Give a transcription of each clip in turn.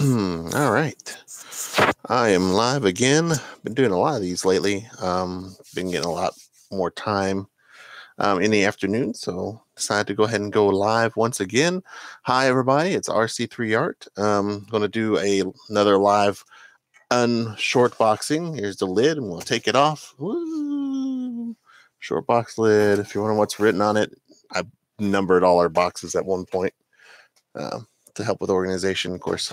All right. I am live again. Been doing a lot of these lately. Been getting a lot more time in the afternoon, so decided to go ahead and go live once again. Hi, everybody. It's RC3 Art. Going to do another live short boxing. Here's the lid, and we'll take it off. Woo! Short box lid. If you wonder what's written on it, I numbered all our boxes at one point to help with organization, of course.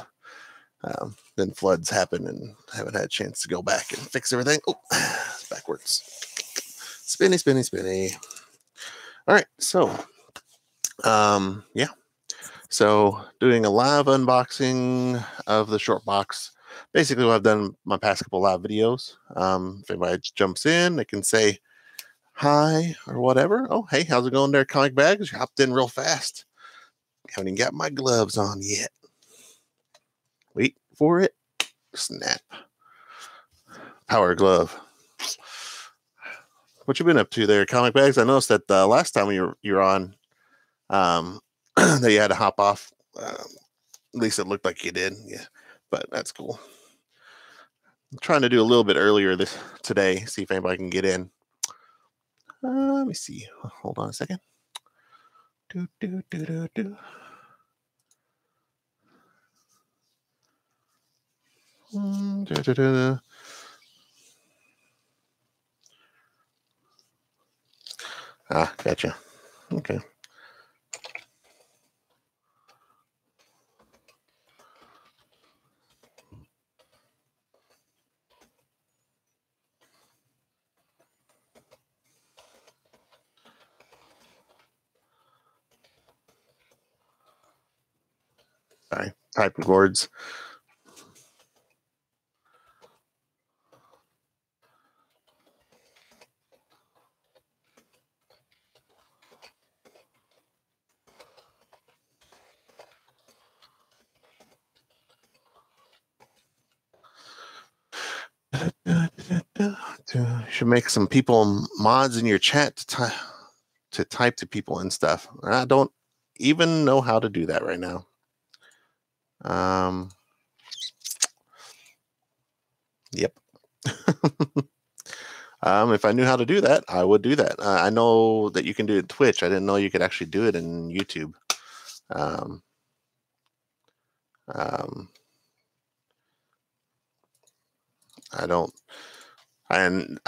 Then floods happen and I haven't had a chance to go back and fix everything. Oh, it's backwards. Spinny, spinny, spinny. All right, so yeah. So doing a live unboxing of the short box. Basically what I've done my past couple live videos. If anybody jumps in, they can say hi or whatever. Oh, hey, how's it going there, Comic Bags? You hopped in real fast. Haven't even got my gloves on yet. Wait for it. Snap. Power glove. What you been up to there, Comic Bags? I noticed that last time you were on, that you had to hop off. At least it looked like you did. Yeah, but that's cool. I'm trying to do a little bit earlier today. See if anybody can get in. Let me see. Hold on a second. Do. Ah, gotcha. Okay. Sorry, type words. Should make some people mods in your chat to type to people and stuff. I don't even know how to do that right now. Yep. If I knew how to do that, I would do that. I know that you can do it Twitch. I didn't know you could actually do it in YouTube.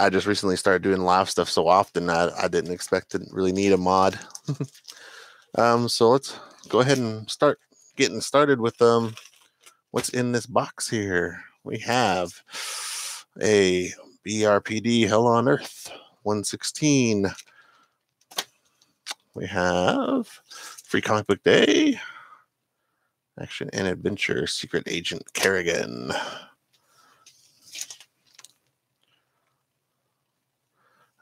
I just recently started doing live stuff so often I didn't expect to really need a mod. So let's go ahead and start getting started with what's in this box here. We have a BRPD Hell on Earth 116. We have Free Comic Book Day, Action and Adventure, Secret Agent Kerrigan.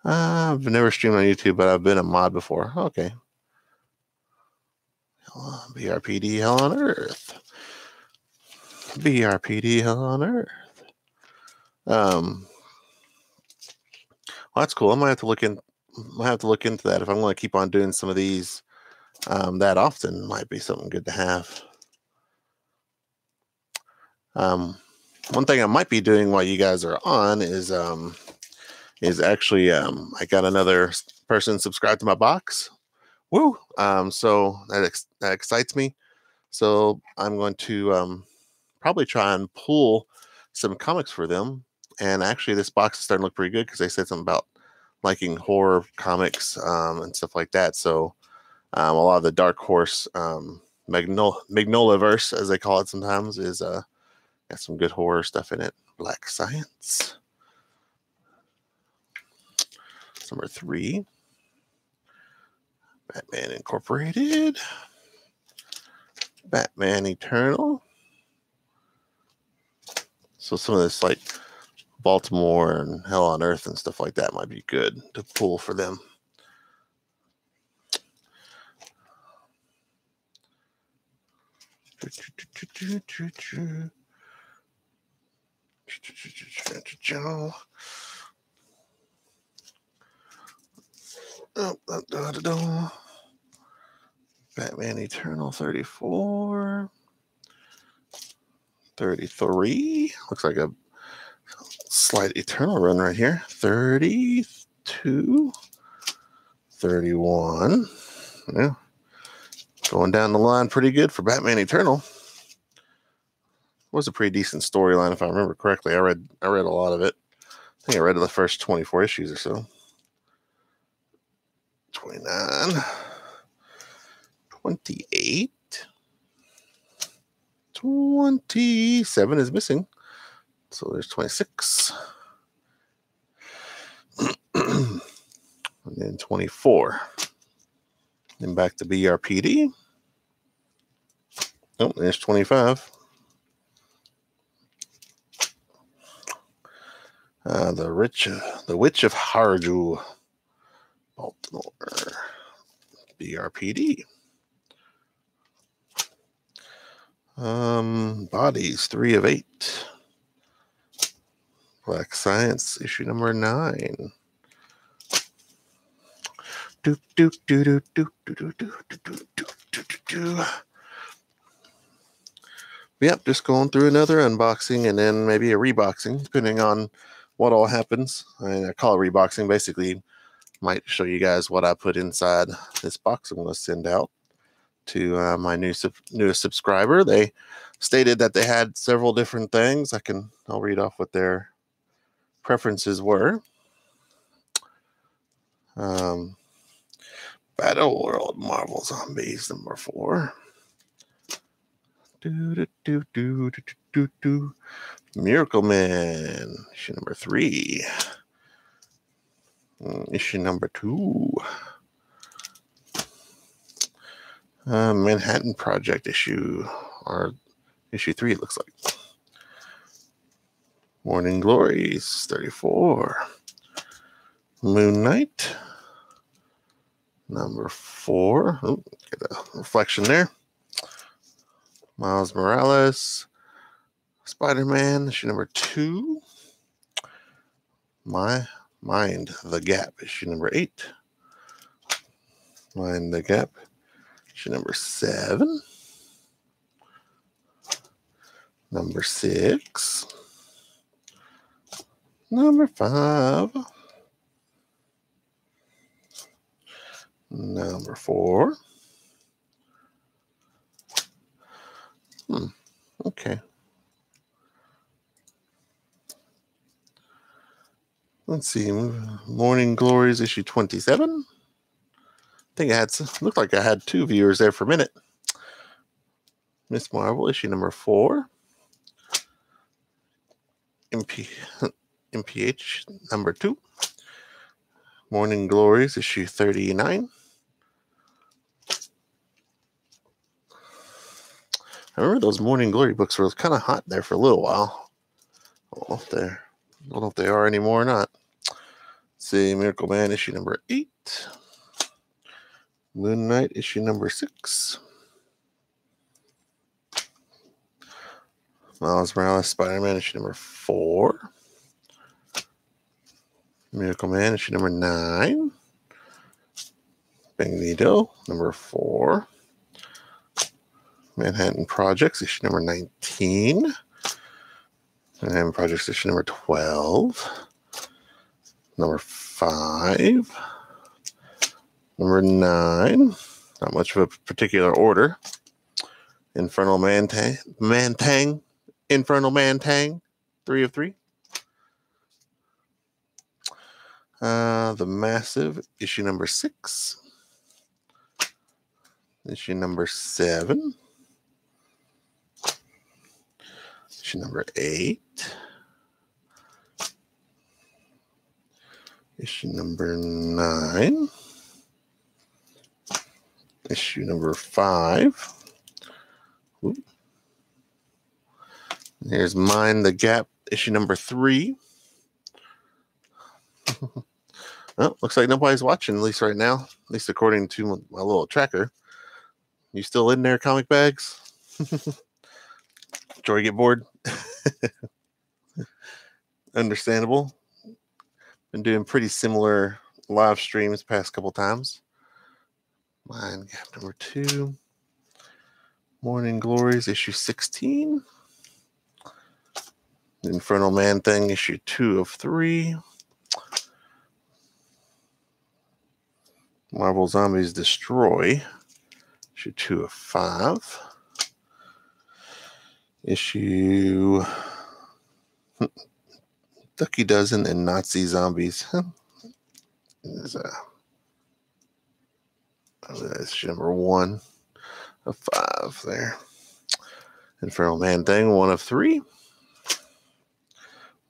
I've never streamed on YouTube, but I've been a mod before. Okay. BRPD Hell on Earth. BRPD Hell on Earth. Well, that's cool. I might have to look into that if I'm going to keep on doing some of these that often. Might be something good to have. One thing I might be doing while you guys are on is actually I got another person subscribed to my box. Woo! So that excites me. So I'm going to probably try and pull some comics for them. And actually, this box is starting to look pretty good because they said something about liking horror comics and stuff like that. So a lot of the Dark Horse Magnolaverse, as they call it sometimes, is got some good horror stuff in it. Black Science. Number 3. Batman Incorporated. Batman Eternal. So some of this like Baltimore and Hell on Earth and stuff like that might be good to pull for them. Batman Eternal 34. 33. Looks like a slight eternal run right here. 32. 31. Yeah. Going down the line pretty good for Batman Eternal. Was a pretty decent storyline if I remember correctly. I read a lot of it. I think I read the first 24 issues or so. 29. 28. 27 is missing. So there's 26. And then 24. Then back to BRPD. Oh, there's 25. The Witch of Harju, Baltimore, BRPD. Bodies, 3 of 8. Black Science, issue number 9. Yep, just going through another unboxing and then maybe a reboxing, depending on what all happens. I call it reboxing. Basically, might show you guys what I put inside this box I'm going to send out to my newest subscriber. They stated that they had several different things. I'll read off what their preferences were. Battle World Marvel Zombies number 4. Miracle Man, issue number 3. Issue number 2. Manhattan Project issue 3, it looks like. Morning Glories, 34. Moon Knight, number 4. Oh, get a reflection there. Miles Morales, Spider-Man, issue number 2. Mind the Gap, issue number 8. Mind the Gap, issue number 7. Number 6. Number 5. Number 4. Okay. Let's see. Morning Glories, issue 27. I think looked like I had 2 viewers there for a minute. Miss Marvel, issue number 4. MPH, number 2. Morning Glories, issue 39. I remember those Morning Glory books were kind of hot there for a little while. I don't know if they are anymore or not. Let's see, Miracle Man, issue number 8. Moon Knight, issue number 6. Miles Morales, Spider-Man, issue number 4. Miracle Man, issue number 9. Magneto, number 4. Manhattan Projects, issue number 19. Manhattan Projects, issue number 12. Number 5. Number 9. Not much of a particular order. Infernal Mantang. Infernal Mantang. 3 of 3. The Massive, issue number 6. Issue number 7. Issue number 8. Issue number 9. Issue number 5. Ooh. Here's Mind the Gap, issue number 3. Well, looks like nobody's watching, at least right now. At least according to my little tracker. You still in there, comic bags? Joy, get bored? Understandable. Been doing pretty similar live streams past couple times. Mind Gap number 2. Morning Glories, issue 16. Infernal Man Thing, issue 2 of 3. Marvel Zombies Destroy, issue 2 of 5. Issue Ducky Dozen and Nazi Zombies. That's number 1 of 5 there. Infernal Man Thing, 1 of 3.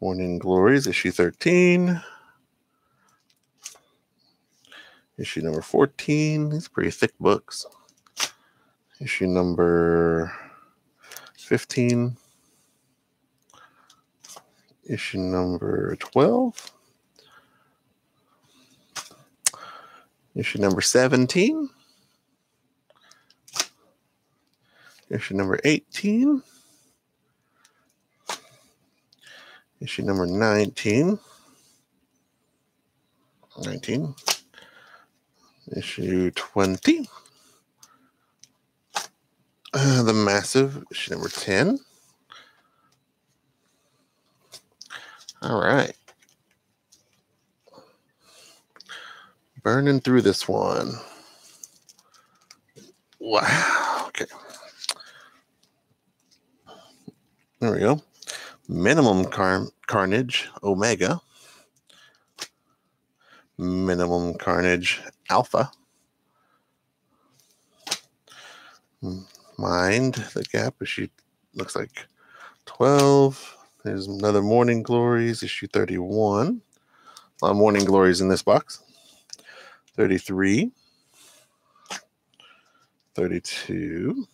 Morning Glories, issue 13. Issue number 14. These are pretty thick books. Issue number 15. Issue number 12. Issue number 17. Issue number 18. Issue number 19. Issue 20. The Massive, issue number 10. All right. Burning through this one. Wow. Okay. There we go. Minimum Carnage Omega. Minimum Carnage Alpha. Mind the Gap, issue looks like 12. There's another Morning Glories, issue 31. A lot of Morning Glories in this box. 33. 32.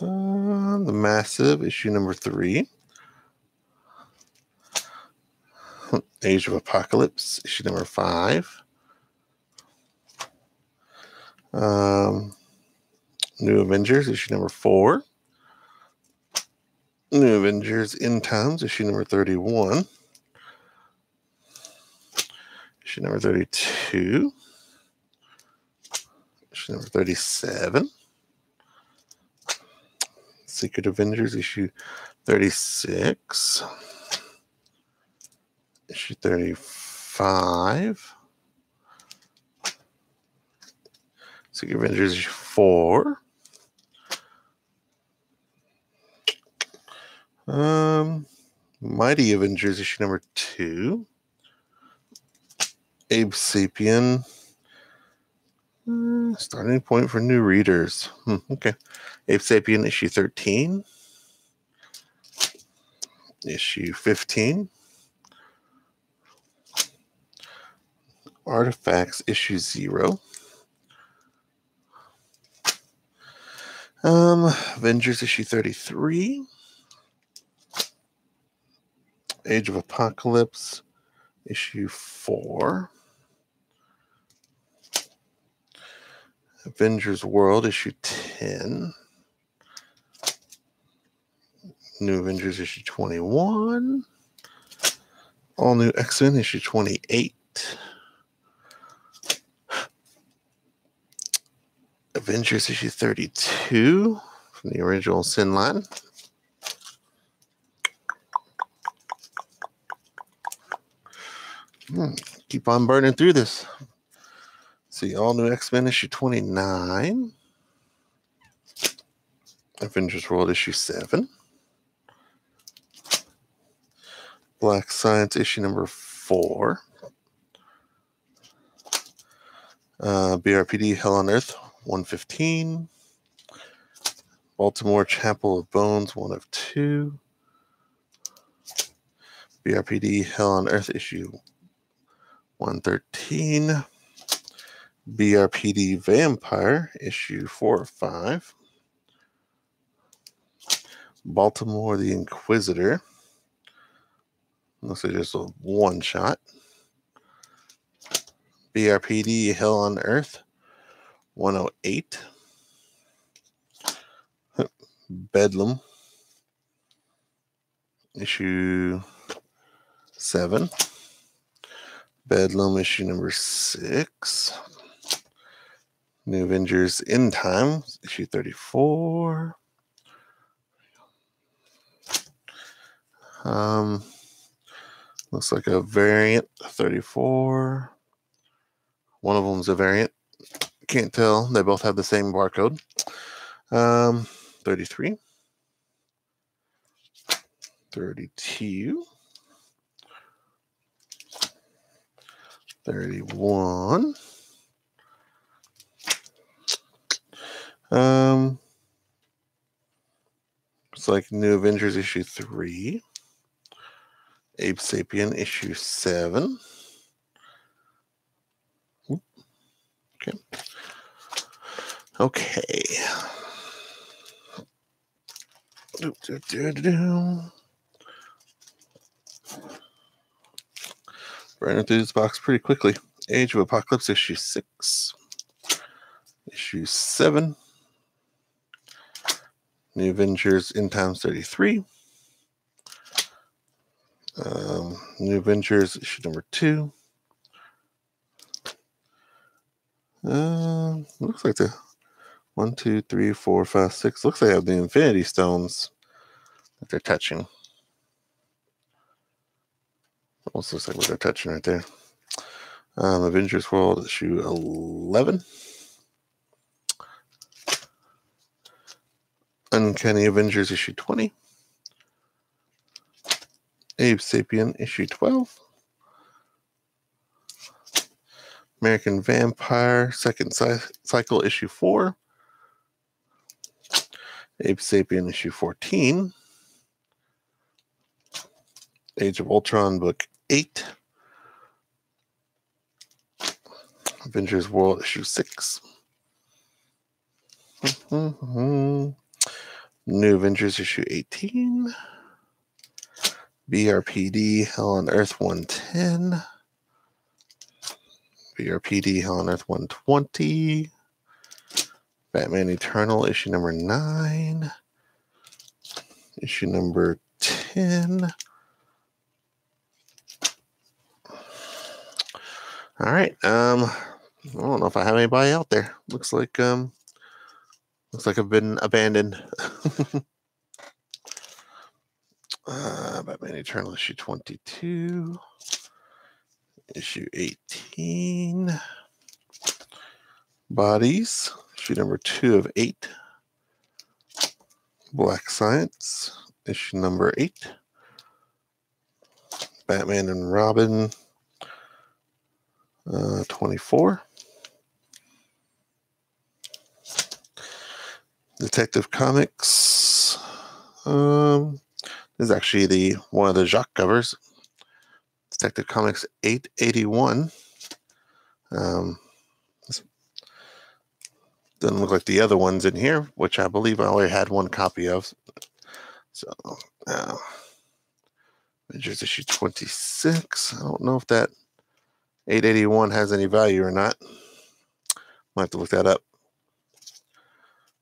The Massive, issue number 3. Age of Apocalypse, issue number 5. New Avengers, issue number 4. New Avengers End Times, issue number 31. Issue number 32. Issue number 37. Secret Avengers, issue 36. Issue 35. Secret Avengers, issue 4. Mighty Avengers, issue number 2. Abe Sapien. Starting point for new readers. Okay. Abe Sapien, issue 13. Issue 15. Artifacts, issue 0. Avengers, issue 33. Age of Apocalypse, issue 4. Avengers World, issue 10. New Avengers, issue 21. All New X-Men, issue 28. Avengers, issue 32 from the original Sin line. Keep on burning through this. See, All New X-Men, issue 29. Avengers World, issue 7. Black Science, issue number 4. BRPD Hell on Earth, 115. Baltimore Chapel of Bones, 1 of 2. BRPD Hell on Earth, issue 113. BRPD Vampire, issue 4 of 5. Baltimore the Inquisitor. Looks like just a one-shot. BRPD Hell on Earth, 108. Bedlam, issue 7. Bedlam, issue number 6. New Avengers End Time, issue 34. Looks like a variant 34. One of them's a variant. Can't tell. They both have the same barcode. 33. 32. 31. It's like New Avengers issue 3. Abe Sapien issue 7. Okay. Okay. Running through this box pretty quickly. Age of Apocalypse issue 6. Issue 7. New Avengers End Times 33. New Avengers issue number 2. Looks like the 1, 2, 3, 4, 5, 6. Looks like they have the Infinity Stones that they're touching. Almost looks like what they're touching right there. Avengers World issue 11. Uncanny Avengers issue 20. Abe Sapien issue 12. American Vampire second cycle issue 4. Abe Sapien issue 14. Age of Ultron book 8. Avengers World issue 6. New Avengers issue 18. BRPD Hell on Earth 110. BRPD Hell on Earth 120. Batman Eternal issue number 9. Issue number 10. All right. I don't know if I have anybody out there. Looks like I've been abandoned. Batman Eternal issue 22. Issue 18. Bodies, issue number 2 of 8. Black Science, issue number 8. Batman and Robin, 24. Detective Comics. This is actually one of the Jacques covers. Detective Comics 881. Doesn't look like the other ones in here, which I believe I only had one copy of. So, Avengers issue 26. I don't know if that 881 has any value or not. Might have to look that up.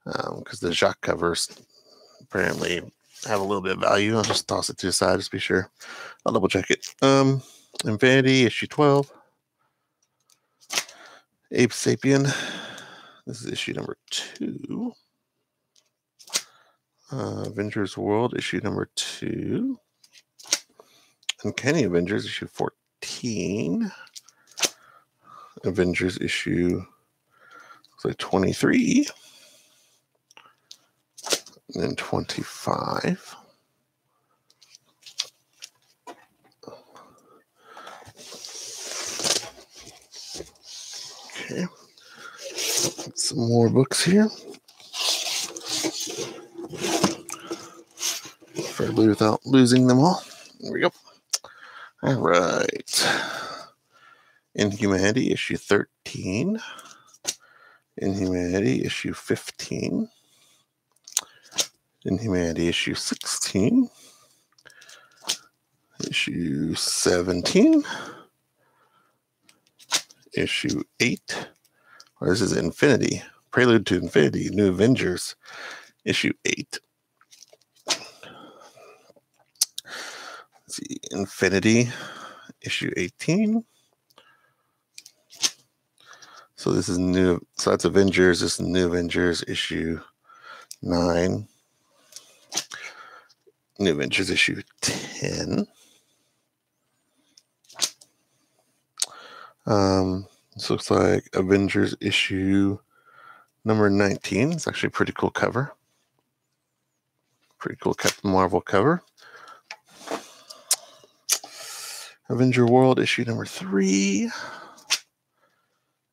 Because the Jacques covers apparently have a little bit of value. I'll just toss it to the side just to be sure. I'll double check it. Infinity issue 12. Ape Sapien. This is issue number 2. Avengers World issue number 2. Uncanny Avengers issue 14. Avengers issue looks like 23. And then 25. Okay. Some more books here. Preferably without losing them all. There we go. All right. Inhumanity issue 13. Inhumanity issue 15. Inhumanity issue 16. Issue 17. Issue 8. Or this is Infinity. Prelude to Infinity. New Avengers. Issue 8. Let's see. Infinity. Issue 18. So this is new. So that's Avengers. This is New Avengers issue 9. New Adventures issue 10. This looks like Avengers issue number 19. It's actually a pretty cool cover. Pretty cool Captain Marvel cover. Avenger World issue number 3.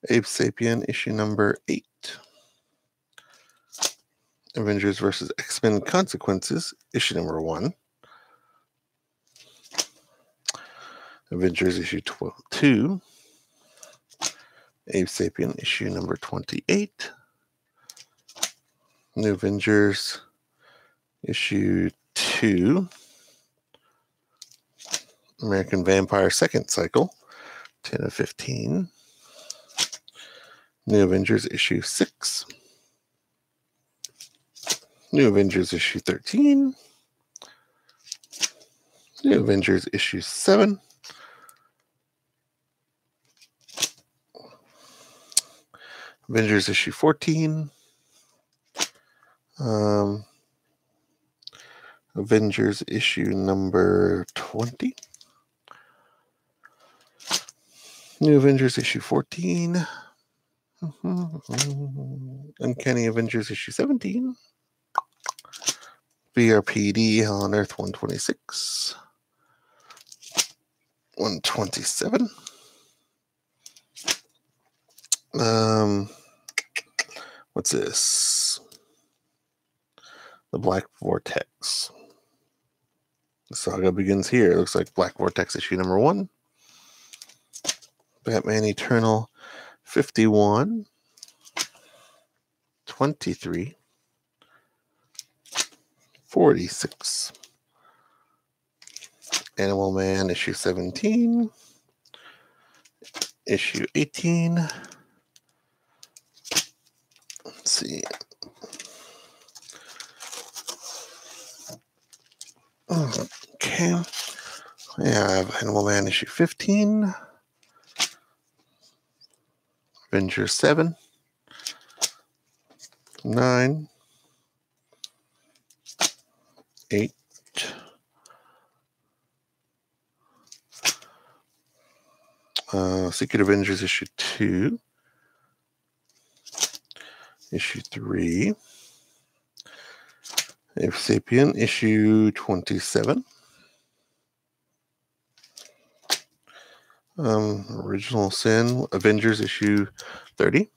Abe Sapien issue number 8. Avengers vs. X-Men Consequences issue number 1. Avengers issue 2. Abe Sapien issue number 28. New Avengers issue 2. American Vampire second cycle, 10 of 15. New Avengers issue 6. New Avengers issue 13. New Avengers issue 7. Avengers issue 14. Avengers issue number 20. New Avengers issue 14. Uncanny Avengers issue 17. VRPD on Earth 126. 127. What's this? The Black Vortex. The saga begins here. It looks like Black Vortex issue number 1. Batman Eternal 51. 23. 46. Animal Man issue 17. Issue 18. Let's see. Okay. We have Animal Man issue 15. Avengers 7. 9. 8. Secret Avengers issue 2. Issue 3. Abe Sapien issue 27. Original Sin Avengers issue 30.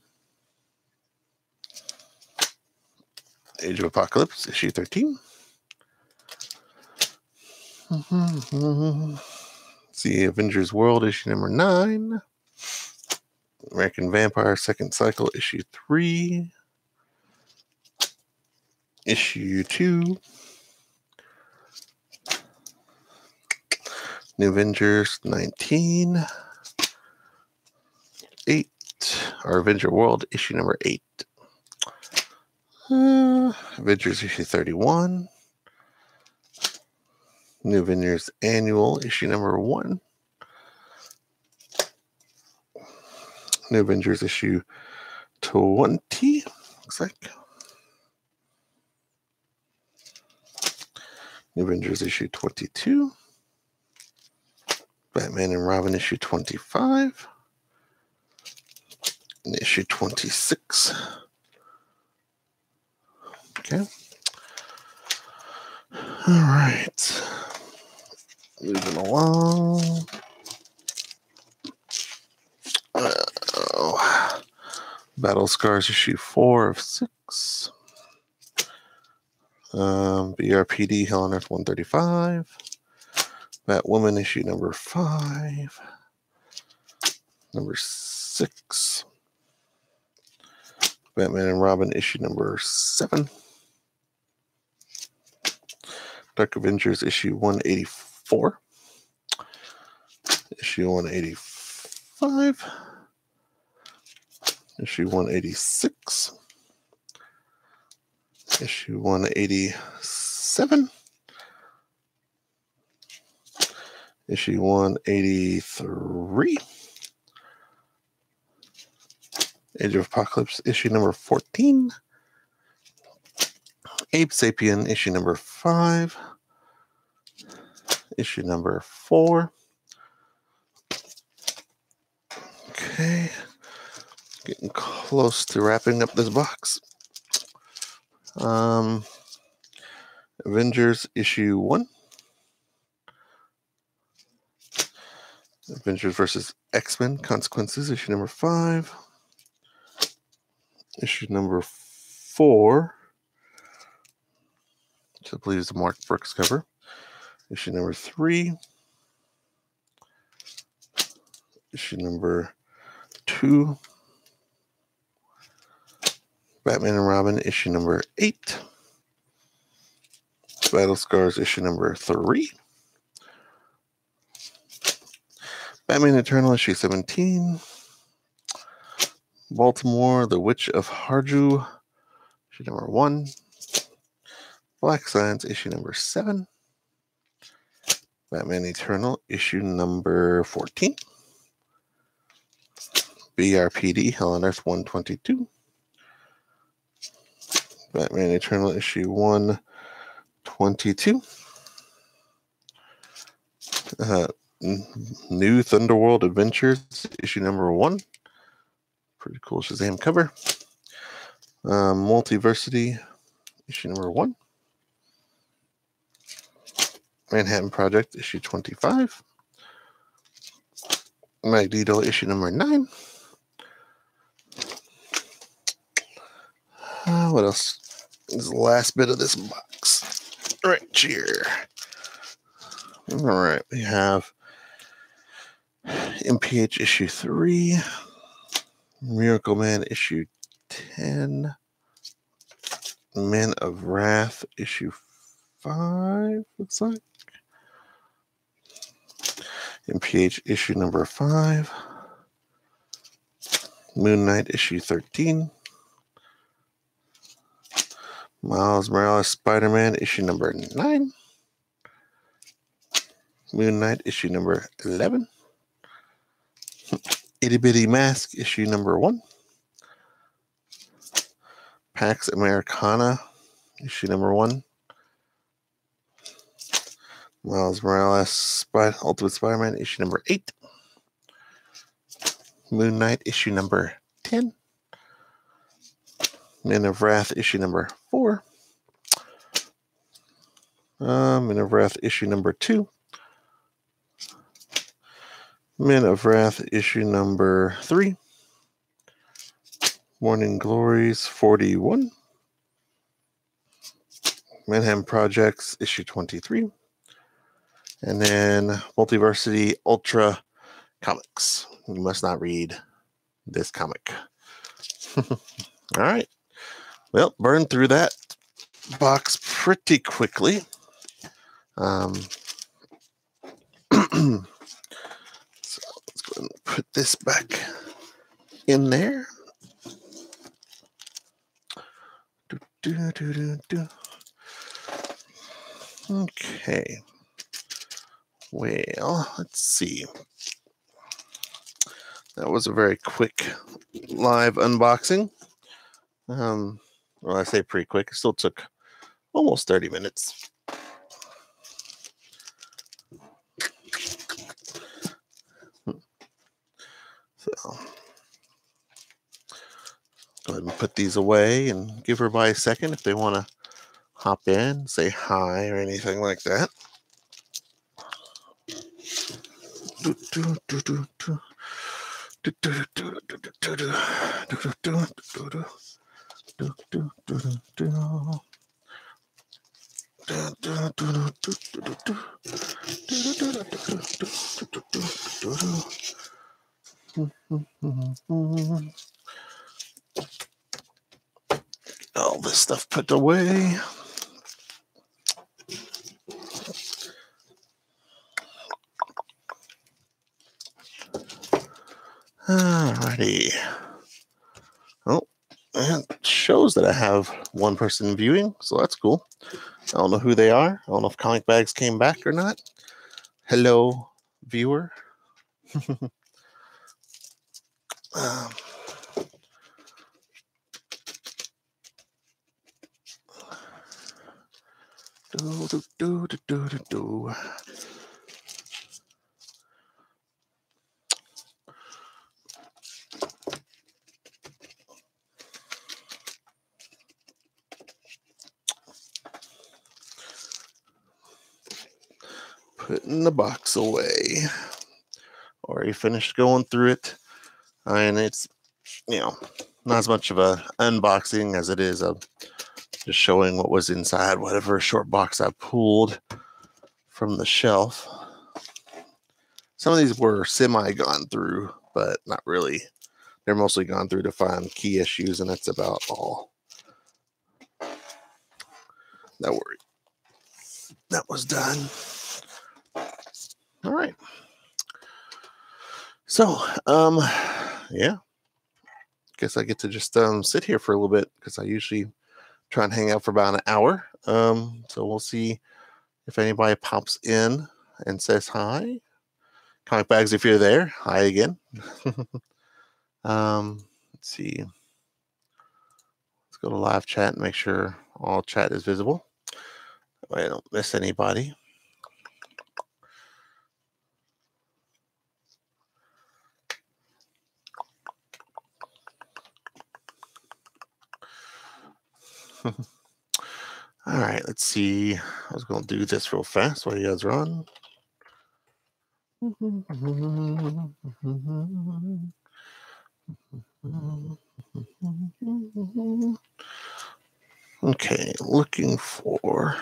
Age of Apocalypse issue 13. See Avengers World issue number 9. American Vampire second cycle issue 3. Issue 2. New Avengers 19. 8. Or Avenger World issue number 8. Avengers issue 31. New Avengers Annual issue number 1. New Avengers issue 20. Looks like. New Avengers issue 22. Batman and Robin issue 25. And issue 26. Okay. All right. Moving along. Battle Scars issue 4 of 6. BRPD Hell on Earth 135. Batwoman issue number 5. Number 6. Batman and Robin issue number 7. Dark Avengers issue 184. Issue 185. Issue 186. Issue 187. Issue 183. Age of Apocalypse issue number 14. Abe Sapien issue number 5. issue number 4. Okay, getting close to wrapping up this box. Avengers issue 1. Avengers versus X-Men Consequences, issue number 5. Issue number 4, which I believe is the Mark Brooks cover. Issue number 3. Issue number 2. Batman and Robin, issue number 8. Battle Scars, issue number 3. Batman Eternal, issue 17. Baltimore, The Witch of Harju, issue number 1. Black Science, issue number 7. Batman Eternal, issue number 14. BRPD, Hell on Earth 122. Batman Eternal, issue 122. New Thunderworld Adventures, issue number 1. Pretty cool Shazam cover. Multiversity, issue number 1. Manhattan Project, issue 25. Magneto, issue number 9. What else? This is the last bit of this box. Right here. All right, we have MPH issue 3. Miracle Man issue 10. Men of Wrath issue 5, looks like. MPH issue number 5. Moon Knight issue 13. Miles Morales Spider-Man issue number 9. Moon Knight issue number 11. Itty Bitty Mask issue number 1. Pax Americana issue number 1. Miles Morales Ultimate Spider-Man issue number 8. Moon Knight issue number 10. Men of Wrath issue number 4. Men of Wrath issue number 2. Men of Wrath issue number 3. Morning Glories 41. Manhattan Projects issue 23. And then Multiversity Ultra Comics. You must not read this comic. All right. Well, burned through that box pretty quickly. So let's go ahead and put this back in there. Okay. Well, let's see. That was a very quick live unboxing. Well, I say pretty quick. It still took almost 30 minutes. So, go ahead and put these away and give everybody a second if they want to hop in, say hi or anything like that. All this stuff put away. Alrighty. Oh, it shows that I have one person viewing, so that's cool. I don't know who they are. I don't know if Comic Bags came back or not. Hello, viewer. Putting the box away. Already finished going through it. And it's, you know, not as much of a unboxing as it is a just showing what was inside whatever short box I pulled from the shelf. Some of these were semi gone through, but not really. They're mostly gone through to find key issues, and that's about all. That was done. All right. So, yeah. Guess I get to just sit here for a little bit because I usually try and hang out for about an hour. So we'll see if anybody pops in and says hi. Comic Bags, if you're there, hi again. Let's see. Let's go to live chat and make sure all chat is visible. I don't miss anybody. All right, let's see. I was going to do this real fast while you guys are on. Okay, looking for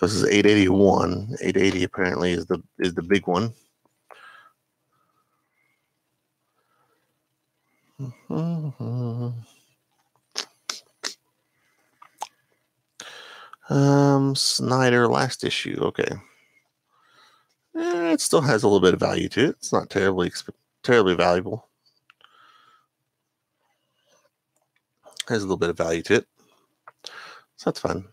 this is 881. 880 apparently is the big one. Snyder last issue. Okay. It still has a little bit of value to it. It's not terribly valuable. Has a little bit of value to it. So that's fun.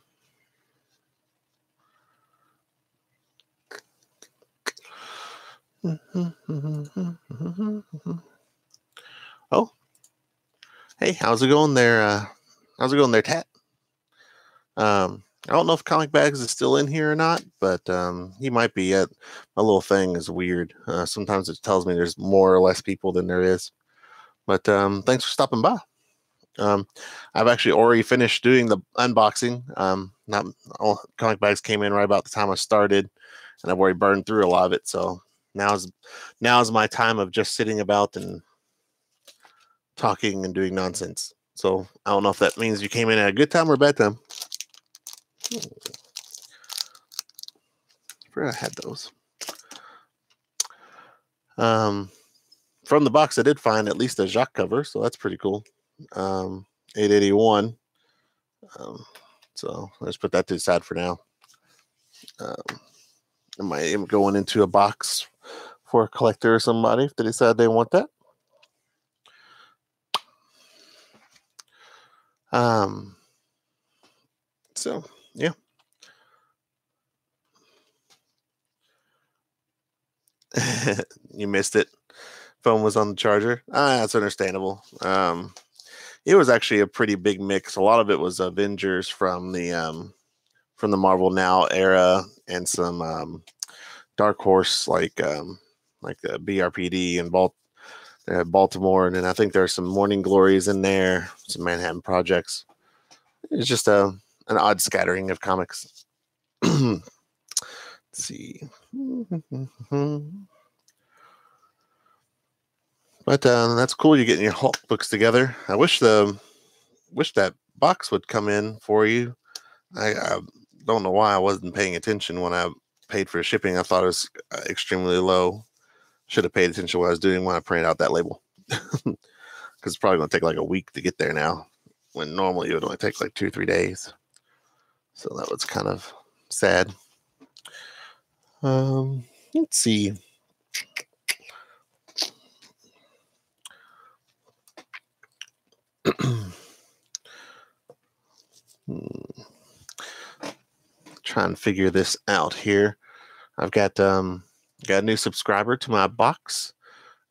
Oh. Hey, how's it going there? How's it going there, Tat? I don't know if Comic Bags is still in here or not, but he might be. My little thing is weird. Sometimes it tells me there's more or less people than there is. But thanks for stopping by. I've actually already finished doing the unboxing. Not all Comic Bags came in right about the time I started, and I've already burned through a lot of it. So now's my time of just sitting about and talking and doing nonsense. So I don't know if that means you came in at a good time or a bad time. I forgot I had those. From the box, I did find at least a Jacques cover, so that's pretty cool. 881. So let's put that to the side for now. I might going into a box for a collector or somebody if they decide they want that. So yeah. You missed it. Phone was on the charger. That's understandable. It was actually a pretty big mix. A lot of it was Avengers from the Marvel Now era and some Dark Horse like the BRPD and Baltimore, and then I think there's some Morning Glories in there, some Manhattan Projects. It's just an odd scattering of comics. Let's see. But that's cool. You're getting your Hulk books together. I wish that box would come in for you. I don't know why I wasn't paying attention when I paid for shipping. I thought it was extremely low. Should have paid attention to what I was doing when I printed out that label. Because it's probably going to take like a week to get there now, when normally it would only take like 2 or 3 days. So that was kind of sad. Let's see. Try and figure this out here. I've got a new subscriber to my box.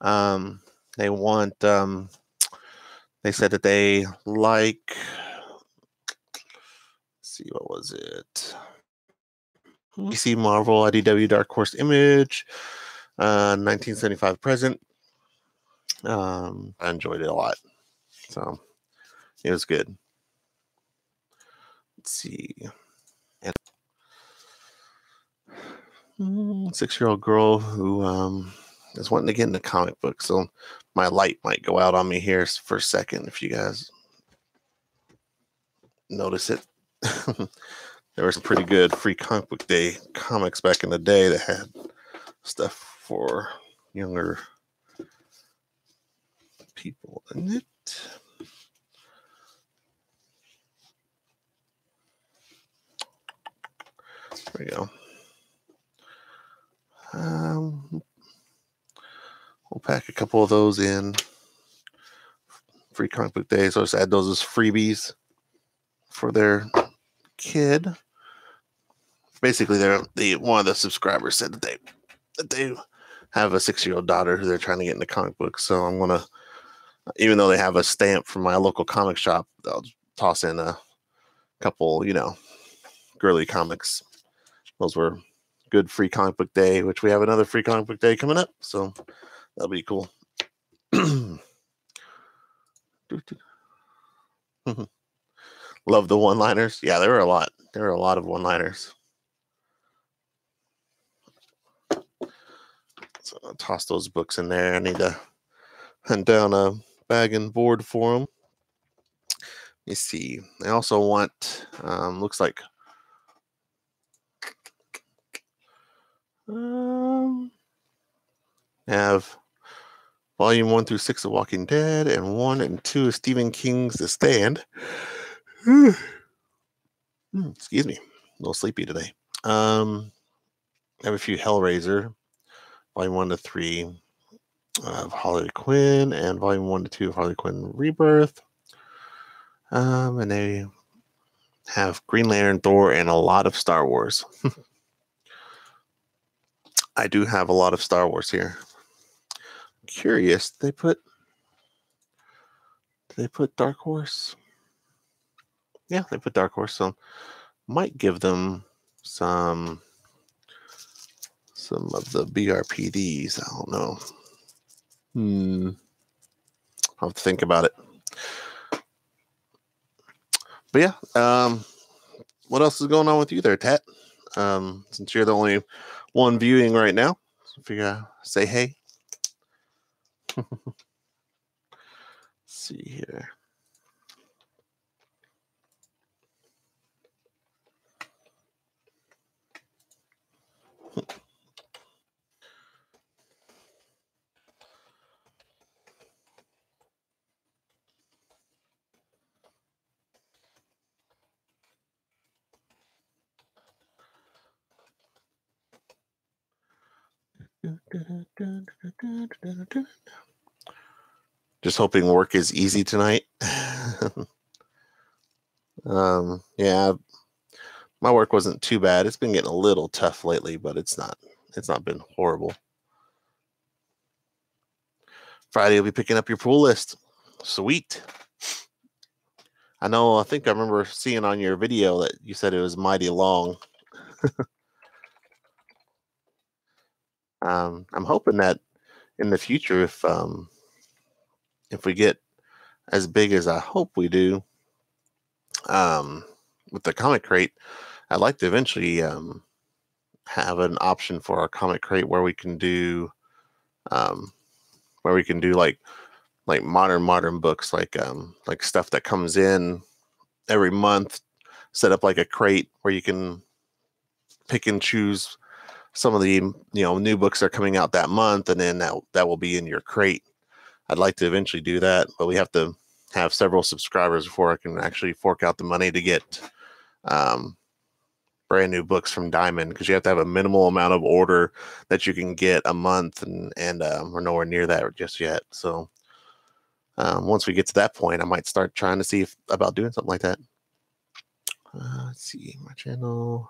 They want they said that they like, let's see, what was it? DC, Marvel, IDW, Dark Horse, Image, 1975 present. I enjoyed it a lot, so it was good. Let's see. And 6-year-old girl who is wanting to get into comic books. So my light might go out on me here for a second if you guys notice it. There were some pretty good free comic book day comics back in the day that had stuff for younger people in it. There we go. We'll pack a couple of those in. Free comic book day. So just add those as freebies for their kid. Basically, one of the subscribers said that they have a 6-year-old daughter who they're trying to get into comic books. So I'm gonna, even though they have a stamp from my local comic shop, I'll toss in a couple, girly comics. Those were good free comic book day, which we have another free comic book day coming up. So that'll be cool. Love the one-liners. Yeah, there were a lot. There were a lot of one-liners. So I'll toss those books in there. I need to hunt down a bag and board for them. Let me see. I also want, looks like, have volume 1 through 6 of Walking Dead and 1 and 2 of Stephen King's The Stand. Excuse me, a little sleepy today. I have a few Hellraiser, volume 1 to 3 of Harley Quinn, and volume 1 to 2 of Harley Quinn Rebirth. And they have Green Lantern, Thor, and a lot of Star Wars. I do have a lot of Star Wars here. Curious, did they put Dark Horse? Yeah, they put Dark Horse, so might give them some of the BRPDs. I don't know. I'll have to think about it. But yeah, what else is going on with you there, Tat? Since you're the only one viewing right now, so if you say hey. Let's see here. Just hoping work is easy tonight. Yeah, my work wasn't too bad. It's been getting a little tough lately, but it's not been horrible. Friday will be picking up your pool list. Sweet. I think I remember seeing on your video that you said it was mighty long. I'm hoping that in the future, if we get as big as I hope we do, with the comic crate, I'd like to eventually have an option for our comic crate where we can do like modern books, like stuff that comes in every month, set up like a crate where you can pick and choose some of the new books that are coming out that month, and then that will be in your crate. I'd like to eventually do that, but we have to have several subscribers before I can actually fork out the money to get brand new books from Diamond, because you have to have a minimal amount of order that you can get a month, and we're nowhere near that just yet. So once we get to that point, I might start trying to see about doing something like that. Let's see, my channel.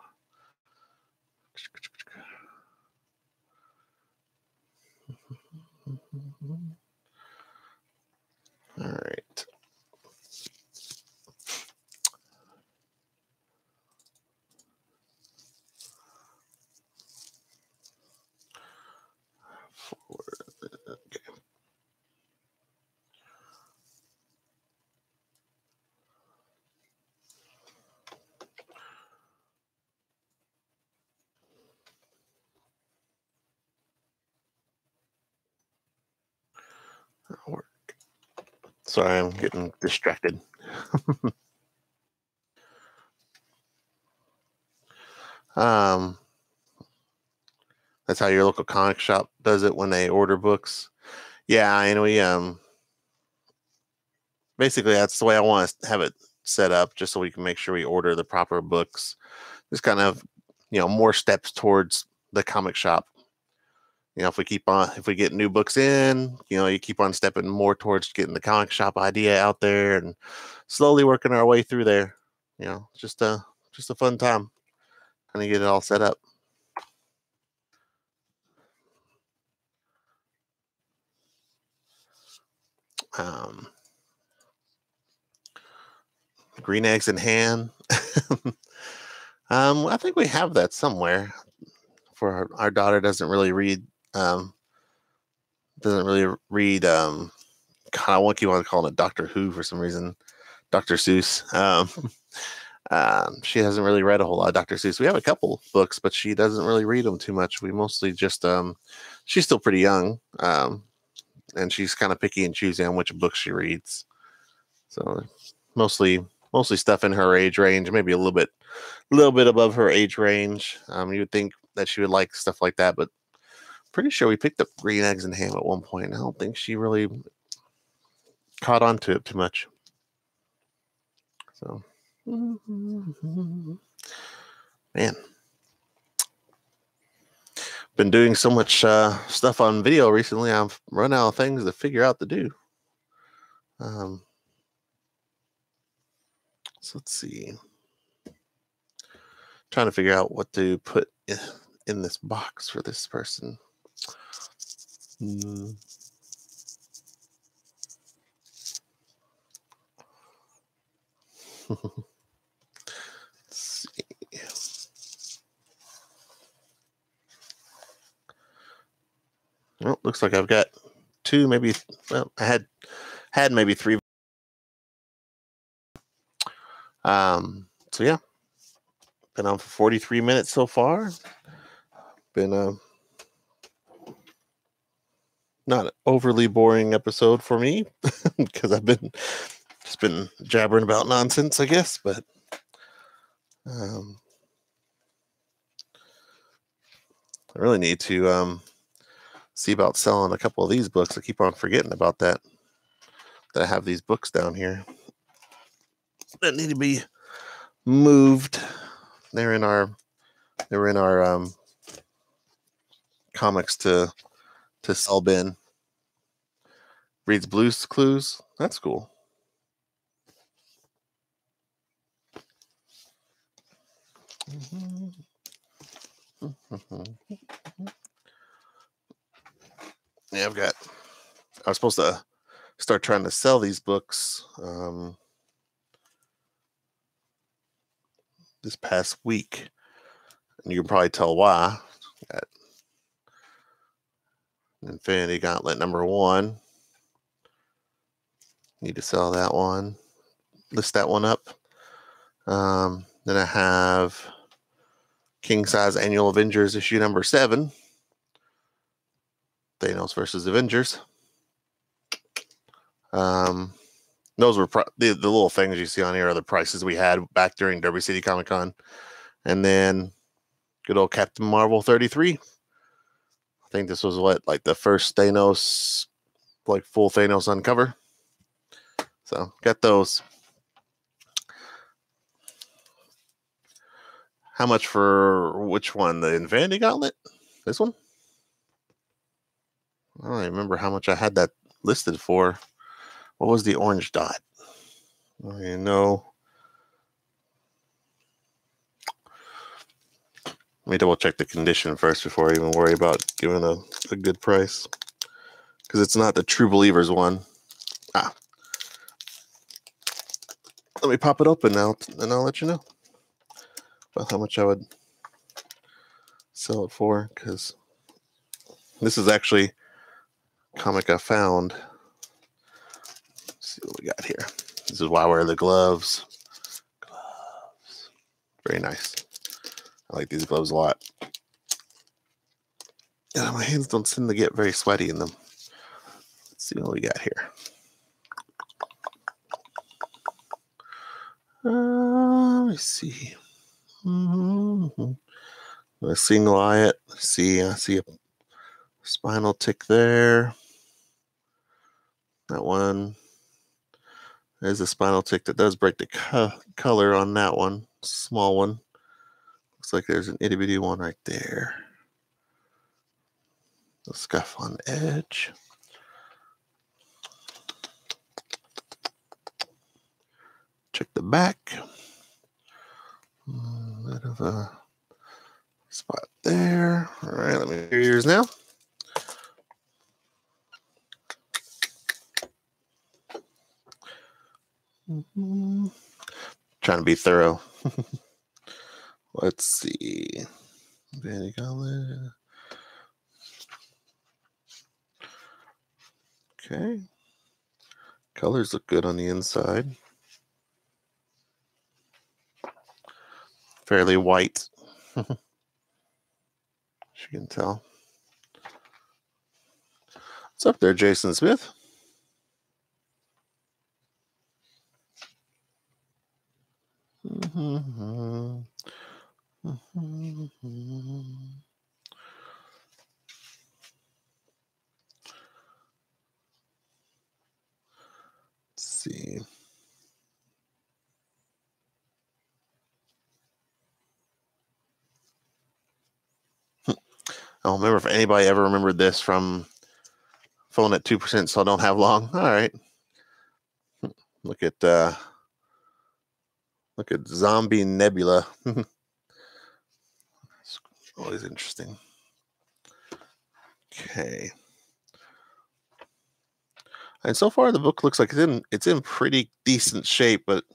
All right. Okay. Sorry, I'm getting distracted. That's how your local comic shop does it when they order books. Yeah, and we basically that's the way I want to have it set up, just so we can make sure we order the proper books. Just kind of, more steps towards the comic shop. If we get new books in, you keep on stepping more towards getting the comic shop idea out there and slowly working our way through there. Just a fun time. Kind of get it all set up. Green Eggs in Hand. I think we have that somewhere. For our daughter doesn't really read. God, I want you want to call it Doctor Who for some reason. Dr. Seuss. She hasn't really read a whole lot of Dr. Seuss. We have a couple books, but she doesn't really read them too much. We mostly just she's still pretty young, and she's kind of picky and choosy on which books she reads. So mostly stuff in her age range, maybe a little bit above her age range. You would think that she would like stuff like that, but pretty sure we picked up Green Eggs and Ham at one point, and I don't think she really caught on to it too much. So, man, been doing so much stuff on video recently. I've run out of things to figure out to do. So let's see. Trying to figure out what to put in this box for this person. Let's see. Well, looks like I've got two, maybe. Well, I had maybe three. So yeah, been on for 43 minutes so far. Been not an overly boring episode for me because I've been jabbering about nonsense, I guess. But I really need to see about selling a couple of these books. I keep on forgetting about that I have these books down here that need to be moved. They were in our comics to sell bin. Reads Blue's Clues. That's cool. Yeah, I was supposed to start trying to sell these books this past week, and you can probably tell why. Got Infinity Gauntlet #1. Need to sell that one. List that one up. Then I have King Size Annual Avengers issue #7. Thanos versus Avengers. Those were the little things you see on here are the prices we had back during Derby City Comic Con. And then good old Captain Marvel 33. I think this was like the first Thanos, like full Thanos uncover. So got those. How much for which one? The Infinity Gauntlet? This one? I don't remember how much I had that listed for. What was the orange dot? I don't even know. Let me double check the condition first before I even worry about giving a good price. Because it's not the True Believers one. Let me pop it open now, and I'll let you know about how much I would sell it for. Because this is actually a comic I found. Let's see what we got here. This is why I wear the gloves. Very nice. I like these gloves a lot. Yeah, my hands don't seem to get very sweaty in them. Let's see what we got here. Let me see. A single eye it. See, I see a spinal tick there. That one. There's a spinal tick that does break the color on that one. Small one. Looks like there's an itty bitty one right there. The scuff on the edge. Check the back. A bit of a spot there. All right, let me do yours now. Trying to be thorough. Let's see. Okay. Colors look good on the inside. Fairly white, as you can tell. What's up there, Jason Smith? Let's see. I don't remember if anybody ever remembered this from phone at 2%, so I don't have long. All right. Look at Zombie Nebula. It's always interesting. Okay. And so far the book looks like it's in pretty decent shape, but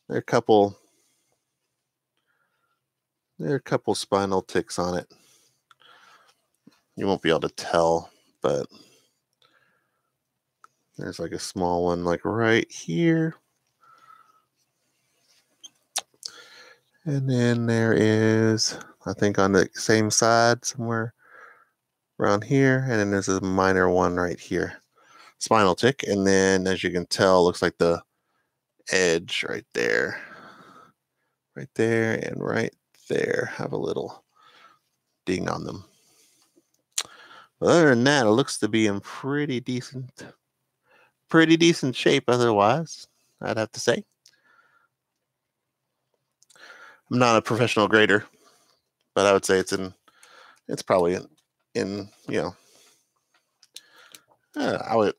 there are a couple spinal ticks on it. You won't be able to tell, but there's like a small one like right here. And then there is, I think on the same side somewhere around here. And then there's a minor one right here. Spinal tick. And then as you can tell, looks like the edge right there. Right there and right there have a little ding on them. But other than that, it looks to be in pretty decent shape otherwise, I'd have to say. I'm not a professional grader, but I would say it's probably in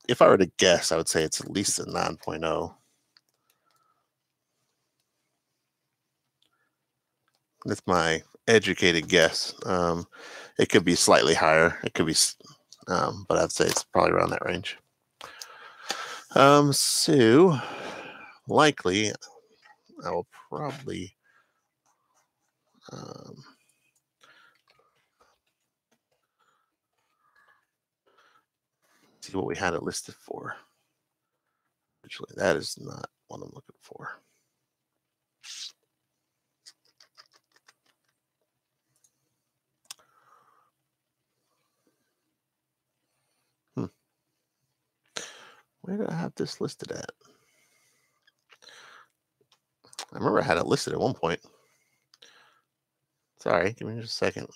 if I were to guess, I would say it's at least a 9.0. That's my educated guess. It could be slightly higher. It could be, but I'd say it's probably around that range. So likely I will probably see what we had it listed for. Actually, that is not what I'm looking for. Where did I have this listed at? I remember I had it listed at one point. Sorry, give me just a second.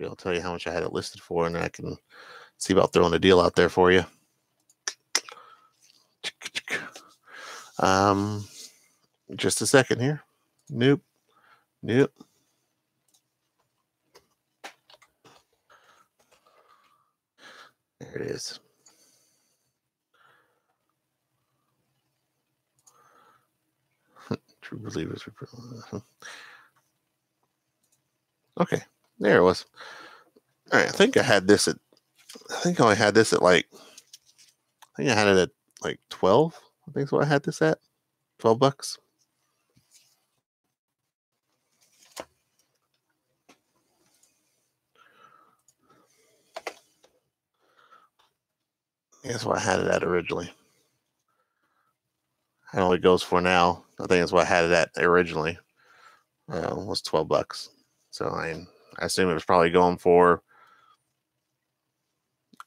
I'll tell you how much I had it listed for, and then I can see about throwing a deal out there for you. Just a second here. Nope. There it is. True believers. Okay, there it was. All right, I think I had this at. I think I had this at like. I think I had it at like 12. I think that's what I had this at. $12. That's what I had it at originally. I don't know what it goes for now. I think that's what I had it at originally. Was $12. So I assume it was probably going for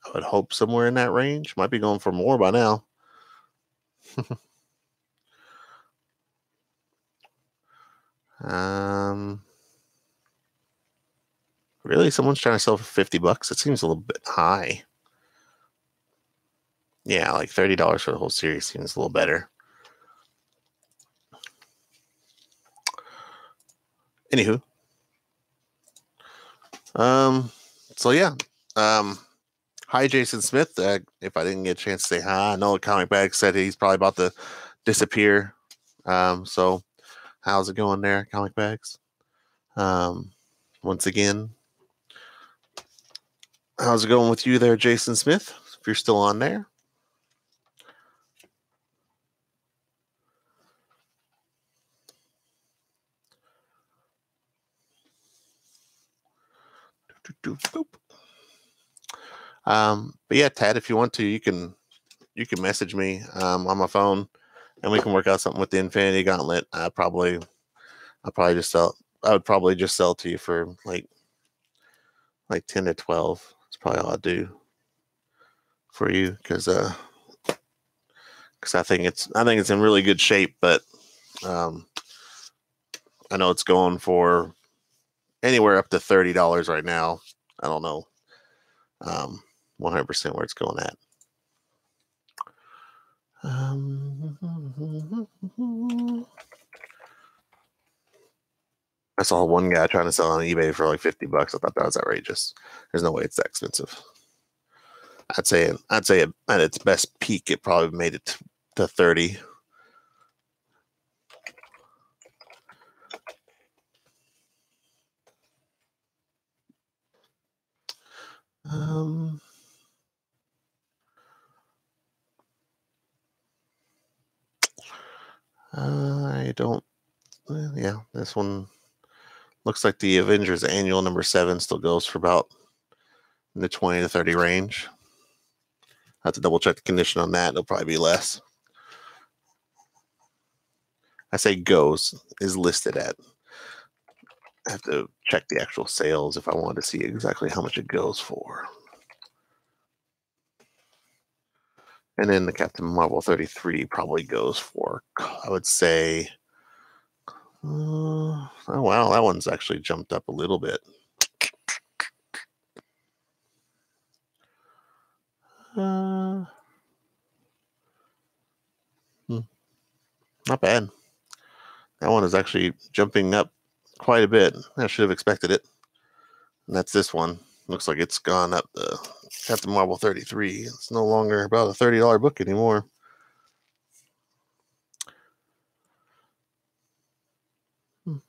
I would hope somewhere in that range. Might be going for more by now. Really, someone's trying to sell for $50. It seems a little bit high. Yeah, like $30 for the whole series seems a little better. Anywho, so yeah, hi Jason Smith. If I didn't get a chance to say hi, I know Comic Bag said he's probably about to disappear. So how's it going there, Comic Bags? Once again, how's it going with you there, Jason Smith? If you're still on there. But yeah, Tad, if you want to, you can message me on my phone, and we can work out something with the Infinity Gauntlet. I would probably just sell to you for like 10 to 12. That's probably all I'll do for you, because I think it's in really good shape, but I know it's going for anywhere up to $30 right now. I don't know 100% where it's going at. I saw one guy trying to sell on eBay for like $50. I thought that was outrageous. There's no way it's that expensive. I'd say at its best peak, it probably made it to 30. I don't. Yeah, this one looks like the Avengers Annual #7 still goes for about in the 20 to 30 range. I have to double check the condition on that. It'll probably be less. I say goes, is listed at. I have to check the actual sales if I wanted to see exactly how much it goes for. And then the Captain Marvel 33 probably goes for, I would say, oh wow, that one's actually jumped up a little bit. Not bad. That one is actually jumping up quite a bit. I should have expected it. And that's this one. Looks like it's gone up. The Captain Marvel 33. It's no longer about a $30 book anymore.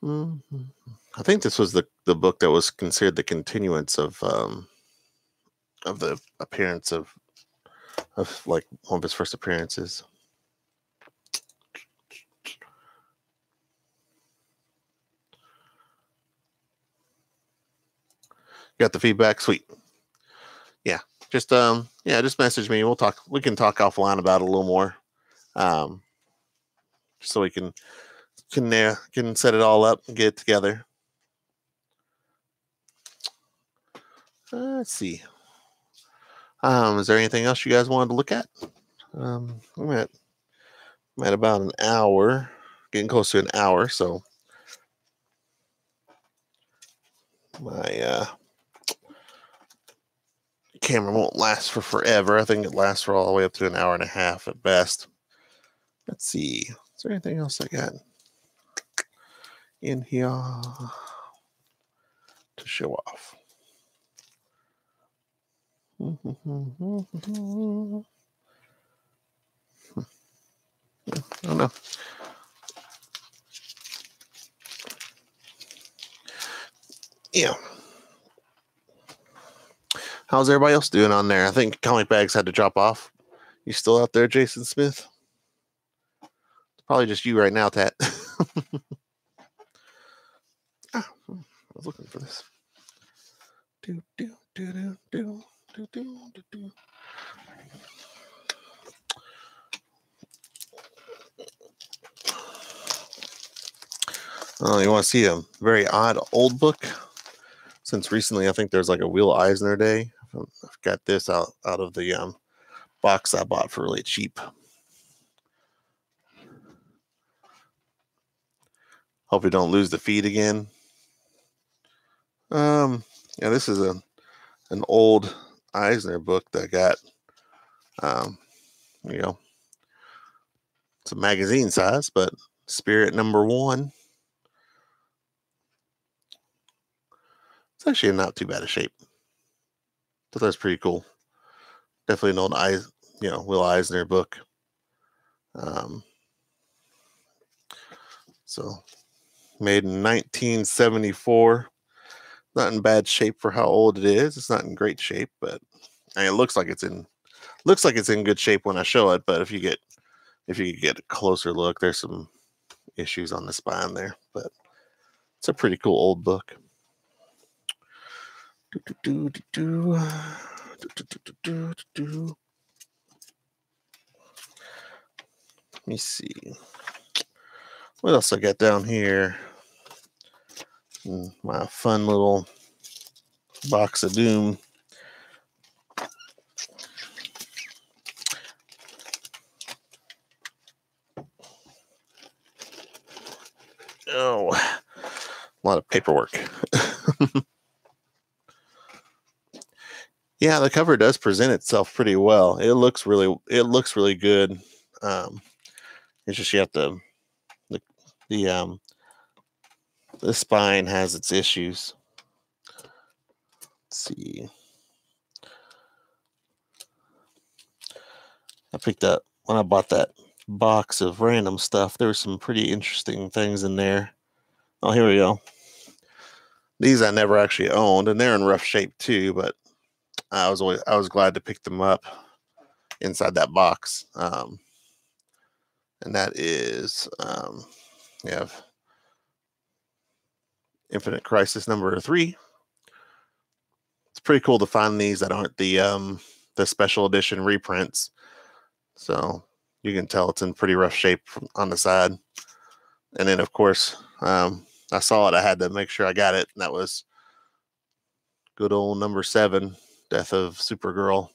I think this was the book that was considered the continuance of the appearance of like one of his first appearances. Got the feedback? Sweet. Yeah. Just message me. We'll talk. We can talk offline about it a little more. So we can set it all up and get it together. Let's see. Is there anything else you guys wanted to look at? I'm at about an hour, getting close to an hour, so my camera won't last for forever. I think it lasts for all the way up to an hour and a half at best. Let's see. Is there anything else I got in here to show off? I don't know. Yeah. How's everybody else doing on there? I think Comic Bags had to drop off. You still out there, Jason Smith? It's probably just you right now, Tat. I was looking for this. Oh, you want to see a very odd old book? Since recently, I think there's like a Will Eisner Day. I've got this out of the box I bought for really cheap. Hope we don't lose the feed again. Yeah, this is an old Eisner book that I got. You know, it's a magazine size, but Spirit #1. It's actually in not too bad a shape. So that's pretty cool. Definitely an old Will Eisner book. So made in 1974. Not in bad shape for how old it is. It's not in great shape, but it looks like it's in good shape when I show it. But if you get a closer look, there's some issues on the spine there. But it's a pretty cool old book. Let me see. What else I got down here? My fun little box of doom. Oh, a lot of paperwork. Yeah, the cover does present itself pretty well. It looks really good. It's just you have to the spine has its issues. Let's see. I picked up when I bought that box of random stuff. There were some pretty interesting things in there. Oh, here we go. These I never actually owned, and they're in rough shape too. But I was glad to pick them up inside that box. And that is we have Infinite Crisis #3. It's pretty cool to find these that aren't the special edition reprints. So you can tell it's in pretty rough shape on the side. And then, of course, I saw it. I had to make sure I got it. And that was good old #7, Death of Supergirl.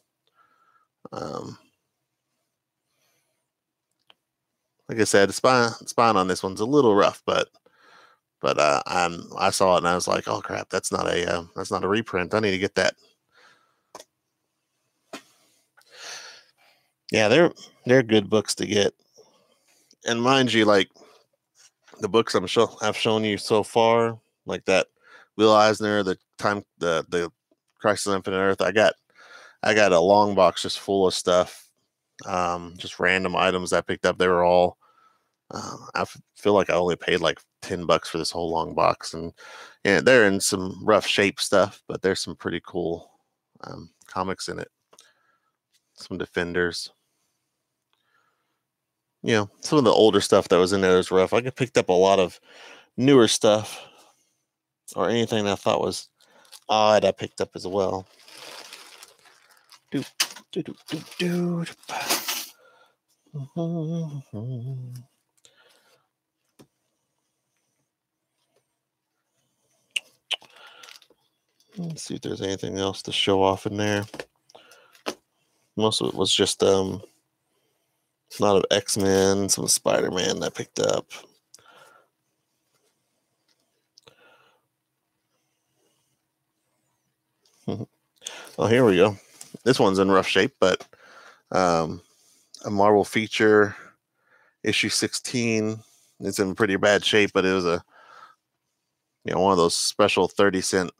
Like I said, the spine on this one's a little rough, but I saw it and I was like, oh crap, that's not a reprint. I need to get that. Yeah, they're good books to get. And mind you, like the books I've shown you so far, like that Will Eisner, the Crisis on Infinite Earth, I got a long box just full of stuff, just random items I picked up. They were all I feel like I only paid like $10 for this whole long box, and they're in some rough shape stuff, but there's some pretty cool comics in it. Some Defenders. Some of the older stuff that was in there was rough. I picked up a lot of newer stuff, or anything that I thought was odd, I picked up as well. Let's see if there's anything else to show off in there. Most of it was just a lot of X-Men, some Spider-Man that I picked up. Oh, here we go. This one's in rough shape, but a Marvel feature, issue 16. It's in pretty bad shape, but it was one of those special 30-cent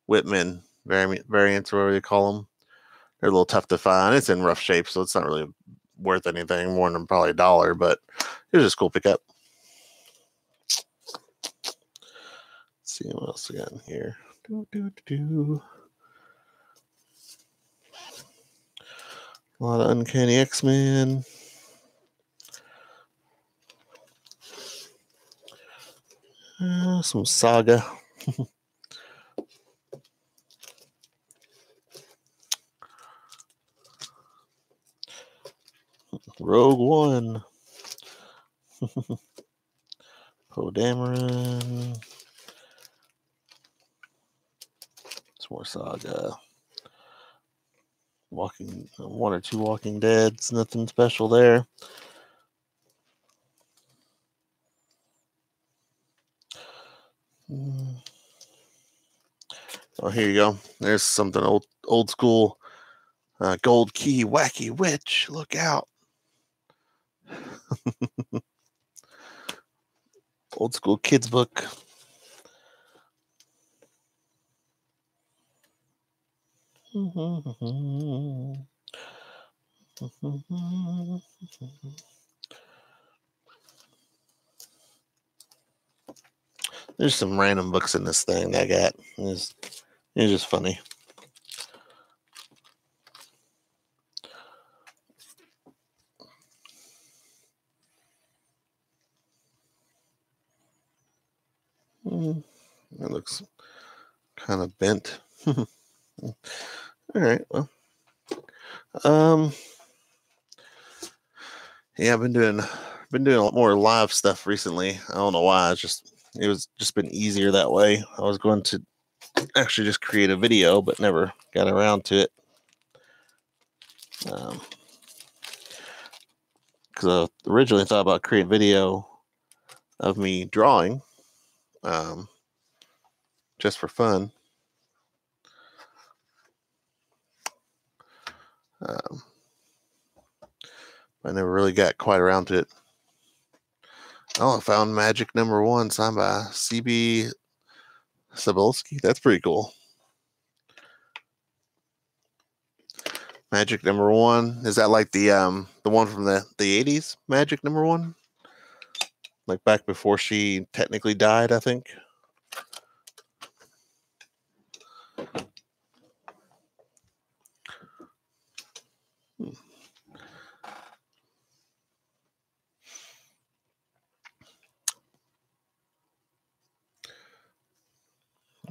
Whitman variants, whatever you call them. They're a little tough to find. It's in rough shape, so it's not really worth anything more than probably $1, but it was just cool pickup. Let's see what else we got in here. A lot of Uncanny X-Men. Some Saga. Rogue One. Poe Dameron. Some more Saga. one or two Walking Deads, nothing special there. Oh, here you go. There's something old school. Gold Key Wacky Witch. Look out. Old school kids book. There's some random books in this thing that I got. It's just funny. It looks kind of bent. All right, well, yeah, I've been doing a lot more live stuff recently. I don't know why. It was just been easier that way. I was going to actually just create a video, but never got around to it. Because I originally thought about creating video of me drawing, just for fun. I never really got quite around to it. Oh, I found Magic #1 signed by C.B. Cebulski. That's pretty cool. Magic #1. Is that like the one from the 80s? Magic #1? Like back before she technically died, I think.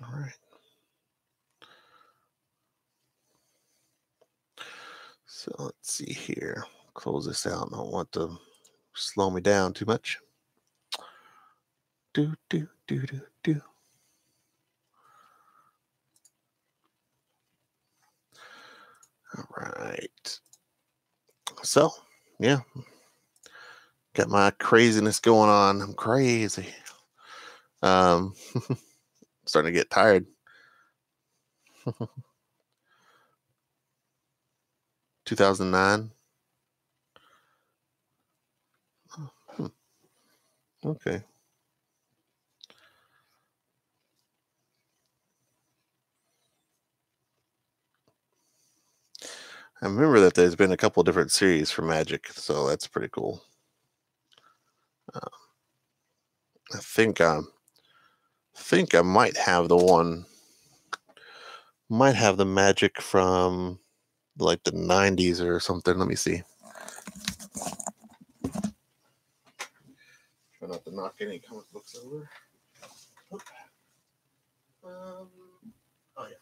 All right. So let's see here. Close this out. I don't want to slow me down too much. Do. All right. So, yeah. Got my craziness going on. I'm crazy. Starting to get tired. 2009. Okay. I remember that there's been a couple different series for Magic, so that's pretty cool. I think I might have the Magic from like the 90s or something. Let me see. Try not to knock any comic books over. Oh yeah.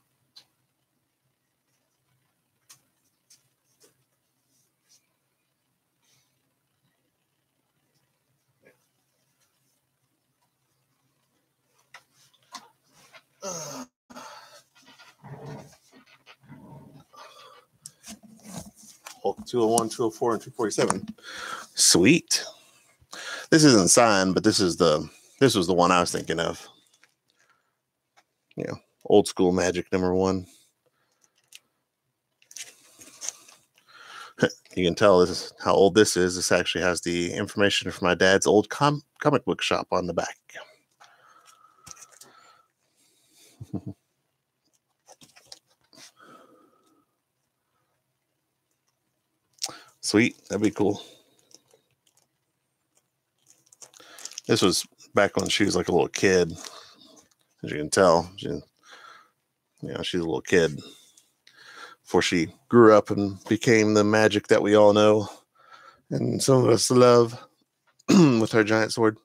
Hulk 201, 204, and 247. Sweet. This isn't signed, but this was the one I was thinking of. Old school Magic #1. You can tell this is how old this is. This actually has the information from my dad's old comic book shop on the back. Sweet. That'd be cool. This was back when she was like a little kid. As you can tell, she's a little kid before she grew up and became the Magic that we all know and some of us love with her giant sword.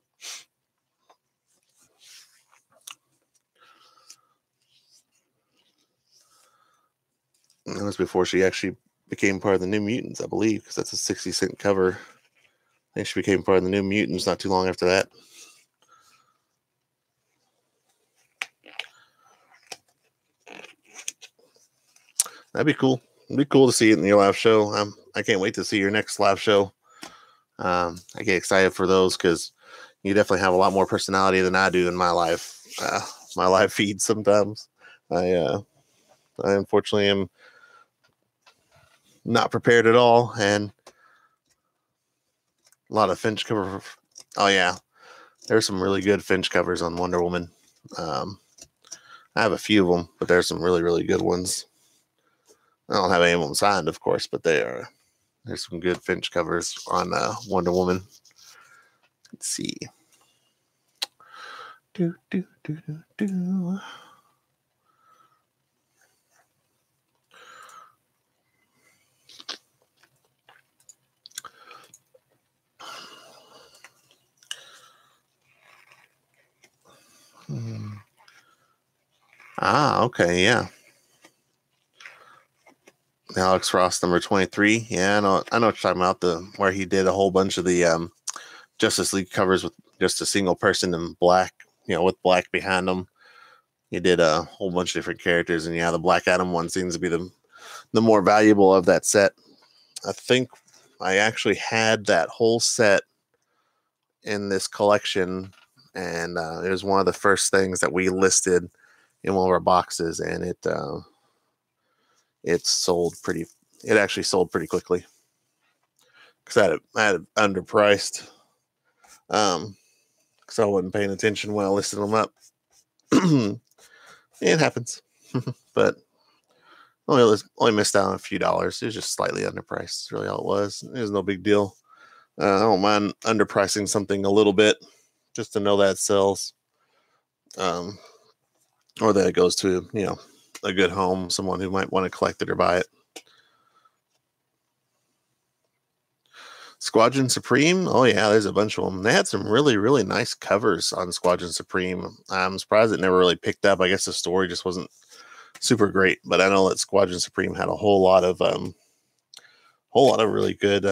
And that was before she actually became part of the New Mutants, I believe, because that's a 60-cent cover. I think she became part of the New Mutants not too long after that. That'd be cool. it'd be cool to see it in your live show. I can't wait to see your next live show. I get excited for those because you definitely have a lot more personality than I do in my life. My live feed sometimes. I unfortunately am not prepared at all, and a lot of Finch cover. Oh yeah, there's some really good Finch covers on Wonder Woman. I have a few of them, but there's some really, really good ones. I don't have any of them signed, of course, but there's some good Finch covers on Wonder Woman. Let's see. Do. Okay, yeah. Alex Ross, number 23. Yeah, I know what you're talking about. Where he did a whole bunch of the Justice League covers with just a single person in black, with black behind them. He did a whole bunch of different characters, and yeah, the Black Adam one seems to be the more valuable of that set. I think I actually had that whole set in this collection, and it was one of the first things that we listed in one of our boxes, and it actually sold pretty quickly because I had it underpriced because I wasn't paying attention when I listed them up. It happens. But only missed out on a few dollars. It was just slightly underpriced. That's really all it was. It was no big deal. I don't mind underpricing something a little bit just to know that it sells, or that it goes to a good home, someone who might want to collect it or buy it. Squadron Supreme. Oh yeah, there's a bunch of them. They had some really, really nice covers on Squadron Supreme. I'm surprised it never really picked up. I guess the story just wasn't super great, but I know that Squadron Supreme had a whole lot of really good,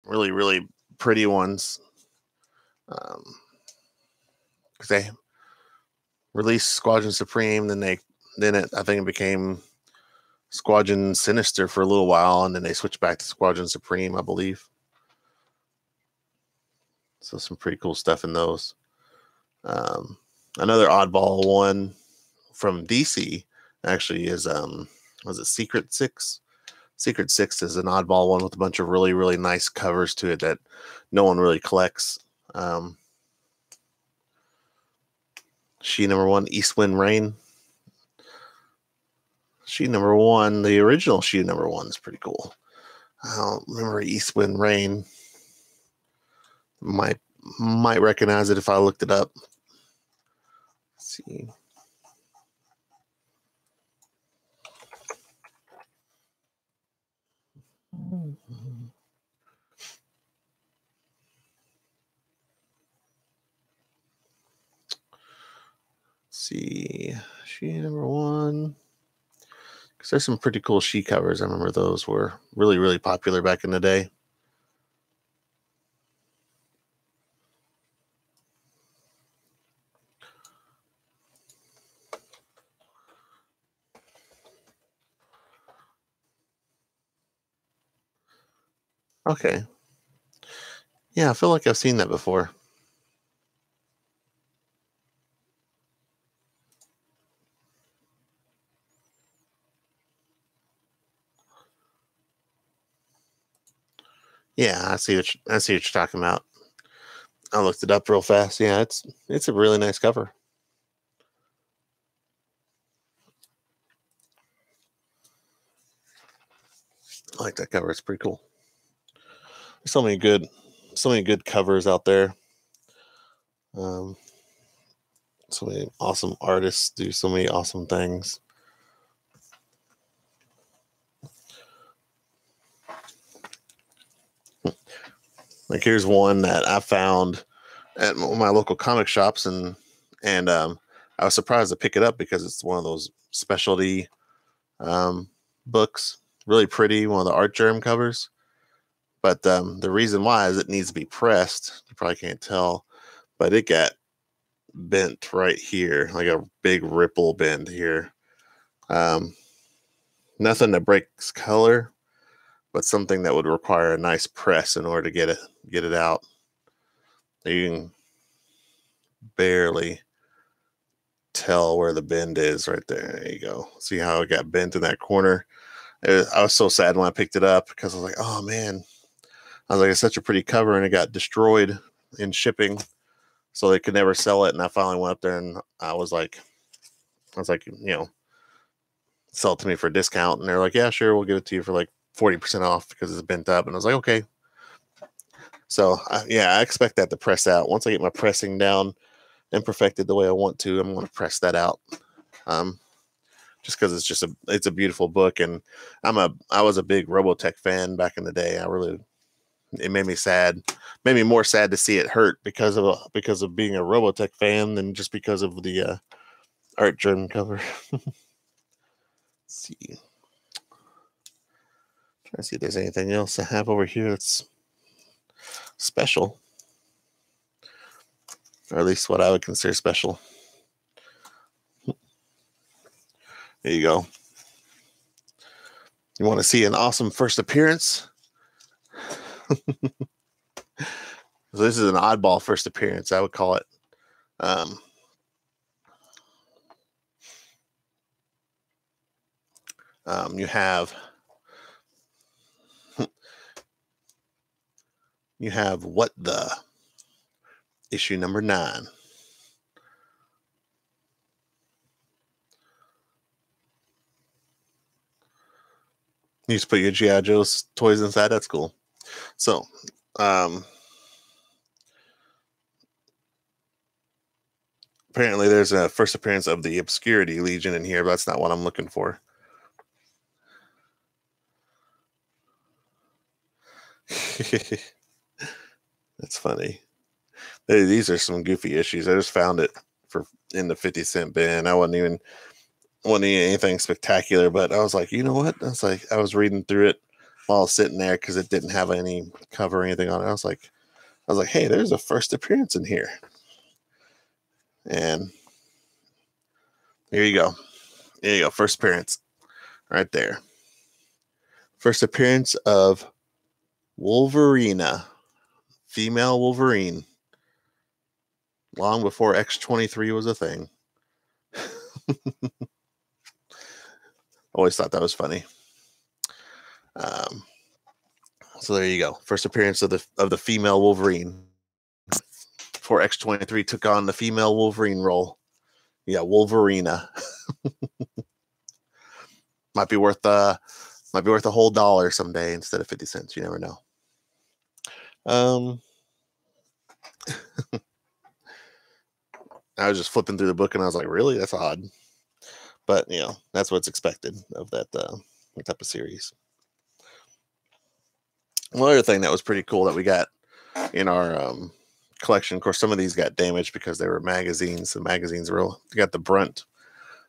really, really pretty ones. Because they released Squadron Supreme, then I think it became Squadron Sinister for a little while, and then they switched back to Squadron Supreme, I believe. So some pretty cool stuff in those. Another oddball one from DC actually is was it Secret 6? Secret 6 is an oddball one with a bunch of really, really nice covers to it that no one really collects. She number 1, East Wind Rain. She number 1, the original She number 1 is pretty cool. I don't remember East Wind Rain. Might recognize it if I looked it up. Let's see. See, She number 1. Because there's some pretty cool She covers. I remember those were really, really popular back in the day. Okay. Yeah, I feel like I've seen that before. Yeah, I see what you're talking about. I looked it up real fast. Yeah, it's a really nice cover. I like that cover. It's pretty cool. There's so many good covers out there. So many awesome artists do so many awesome things. Like here's one that I found at my local comic shops, and I was surprised to pick it up because it's one of those specialty books. Really pretty, one of the Art Germ covers. But the reason why is it needs to be pressed. You probably can't tell, but it got bent right here, like a big ripple bend here. Nothing that breaks color, but something that would require a nice press in order to get it out. You can barely tell where the bend is right there. There you go. See how it got bent in that corner? I was so sad when I picked it up because I was like, oh man. I was like, it's such a pretty cover, and it got destroyed in shipping, so they could never sell it. And I finally went up there, and I was like, sell it to me for a discount. And they're like, yeah, sure, we'll give it to you for like 40% off because it's bent up. And I was like, okay. So I expect that to press out. Once I get my pressing down and perfected the way I want to, I'm going to press that out. Just because it's a beautiful book, and I was a big Robotech fan back in the day. It made me sad, made me more sad to see it hurt because of being a Robotech fan than just because of the art journal cover. Let's see, trying to see if there's anything else I have over here that's special, or at least what I would consider special. There you go. You want to see an awesome first appearance? So this is an oddball first appearance, I would call it. You have What the, issue number 9. You just put your G.I. Joe's toys inside. That's cool. So, apparently there's a first appearance of the Obscurity Legion in here, but that's not what I'm looking for. That's funny. These are some goofy issues. I just found it in the 50-cent bin. I wasn't anything spectacular, but I was like, you know what? I was reading through it while I was sitting there because it didn't have any cover or anything on it. I was like, hey, there's a first appearance in here. And here you go. There you go. First appearance right there. First appearance of Wolverina, female Wolverine, long before X-23 was a thing. Always thought that was funny. So there you go. First appearance of the female Wolverine before X-23 took on the female Wolverine role. Yeah, Wolverina. might be worth a whole $1 someday instead of 50 cents. You never know. I was just flipping through the book and I was like, really? That's odd. But that's what's expected of that type of series. One other thing that was pretty cool that we got in our collection, of course, some of these got damaged because they were magazines. The magazines got the brunt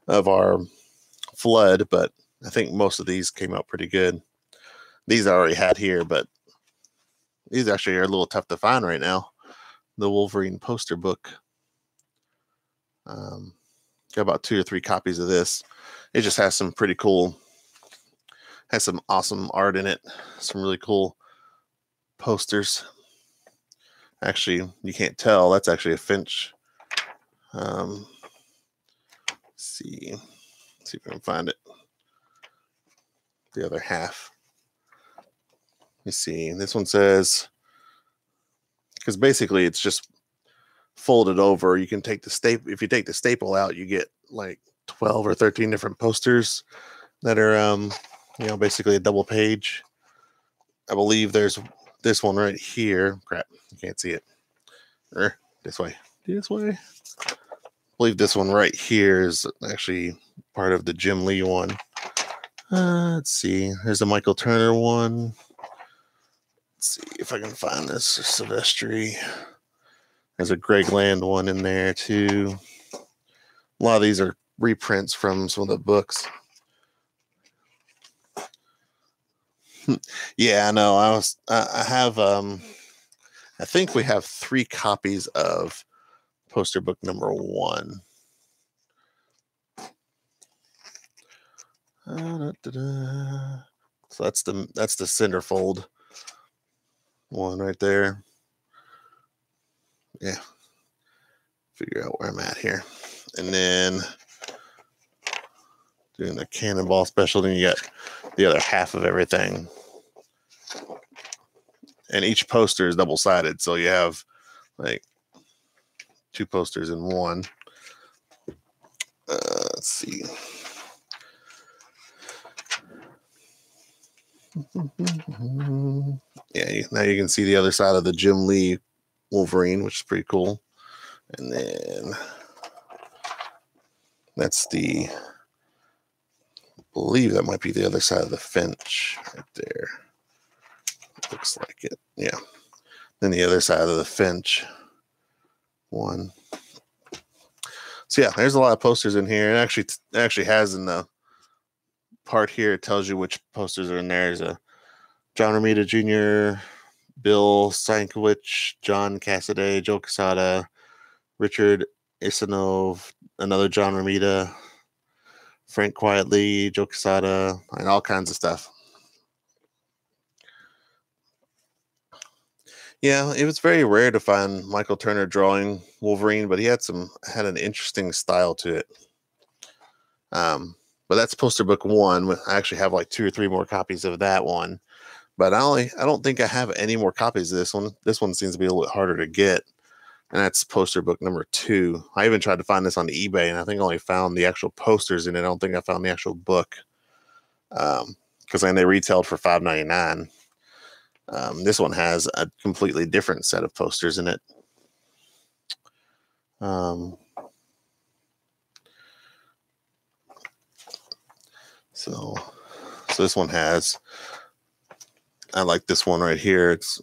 of our flood, but I think most of these came out pretty good. These I already had here, but these actually are a little tough to find right now. The Wolverine poster book. Got about 2 or 3 copies of this. It just has some pretty cool, has some awesome art in it. Some really cool posters. Actually, you can't tell. That's actually a Finch. See if I can find it. The other half. Let me see. This one says, because basically it's just folded over. You can take the staple. If you take the staple out, you get like 12 or 13 different posters that are, basically a double page. I believe there's this one right here. Crap, you can't see it. This way. I believe this one right here is actually part of the Jim Lee one. Let's see. There's a Michael Turner one. Let's see if I can find this. Silvestri. There's a Greg Land one in there too. A lot of these are reprints from some of the books. Yeah, I know. I have I think we have 3 copies of poster book number 1. So that's the centerfold one right there. Yeah, figure out where I'm at here, and then doing the cannonball special. Then you got the other half of everything, and each poster is double-sided, so you have like 2 posters in one. Let's see. Yeah, now you can see the other side of the Jim Lee Wolverine, which is pretty cool. And then that's I believe that might be the other side of the Finch right there. Looks like it. Yeah. Then the other side of the Finch one. So yeah, there's a lot of posters in here. It actually has in the part here, it tells you which posters are in there. There's a John Romita Jr., Bill Sienkiewicz, John Cassaday, Joe Quesada, Richard Isanov, another John Romita, Frank Quietly, Joe Quesada, and all kinds of stuff. Yeah, it was very rare to find Michael Turner drawing Wolverine, but he had an interesting style to it. But that's poster book 1. I actually have like 2 or 3 more copies of that one, but I don't think I have any more copies of this one. This one seems to be a little bit harder to get, and that's poster book number 2. I even tried to find this on eBay, and I think I only found the actual posters in it. I don't think I found the actual book, because then they retailed for $5.99. This one has a completely different set of posters in it. So this one has, I like this one right here. It's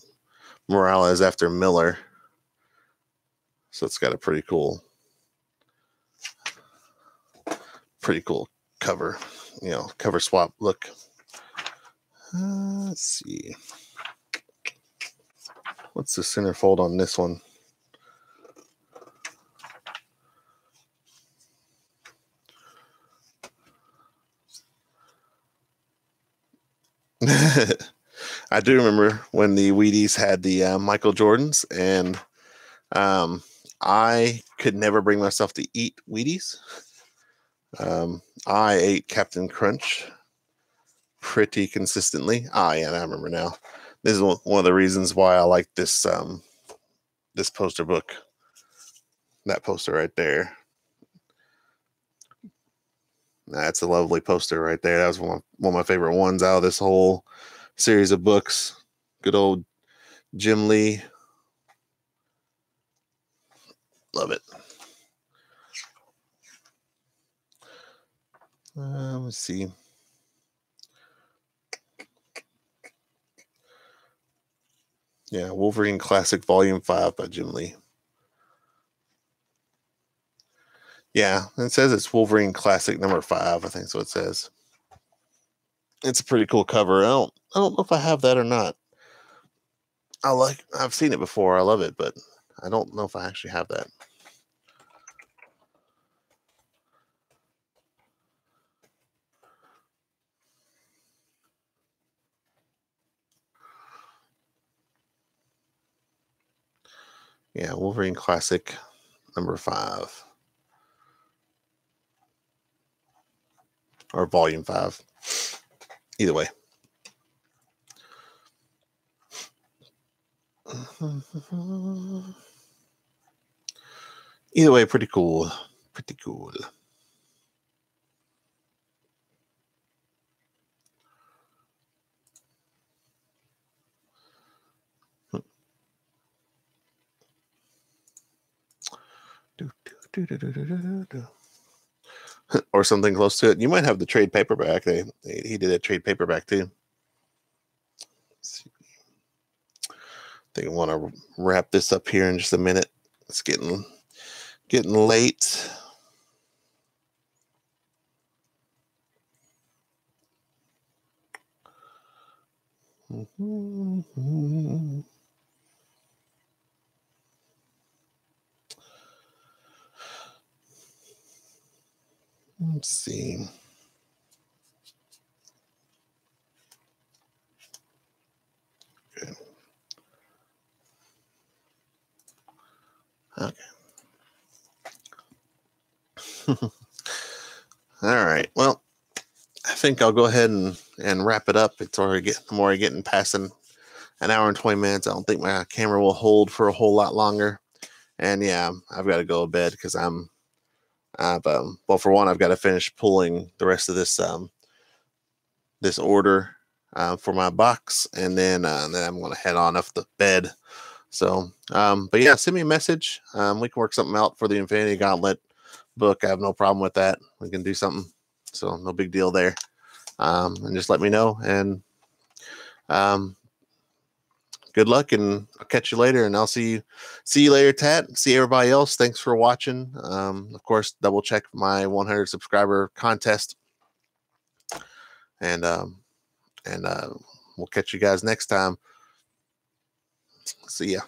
Morales after Miller. So it's got a pretty cool cover, cover swap look. Let's see. What's the centerfold on this one? I do remember when the Wheaties had the Michael Jordans, and I could never bring myself to eat Wheaties. I ate Captain Crunch pretty consistently. Yeah, I remember now. This is one of the reasons why I like this this poster book. That poster right there. That's a lovely poster right there. That was one of my favorite ones out of this whole series of books. Good old Jim Lee. Love it. Let's see. Yeah, Wolverine Classic Volume 5 by Jim Lee. Yeah, it says it's Wolverine Classic number 5. I think that's what it says. It's a pretty cool cover. I don't know if I have that or not. I've seen it before. I love it, but I don't know if I actually have that. Yeah, Wolverine Classic number 5. Or Volume 5. Either way. Either way, pretty cool. Pretty cool. Or something close to it. You might have the trade paperback. He did a trade paperback too. I think I want to wrap this up here in just a minute. It's getting late. Let's see. Okay. Okay. All right. Well, I think I'll go ahead and wrap it up. It's already getting past an hour and 20 minutes. I don't think my camera will hold for a whole lot longer. And yeah, I've got to go to bed because well, for one, I've got to finish pulling the rest of this order for my box, and then I'm going to head on off the bed. So, but yeah, send me a message. We can work something out for the Infinity Gauntlet book. I have no problem with that. We can do something. So no big deal there. And just let me know. And good luck, and I'll catch you later. And I'll see you later, Tat. See everybody else. Thanks for watching. Of course, double check my 100 subscriber contest. And we'll catch you guys next time. See ya.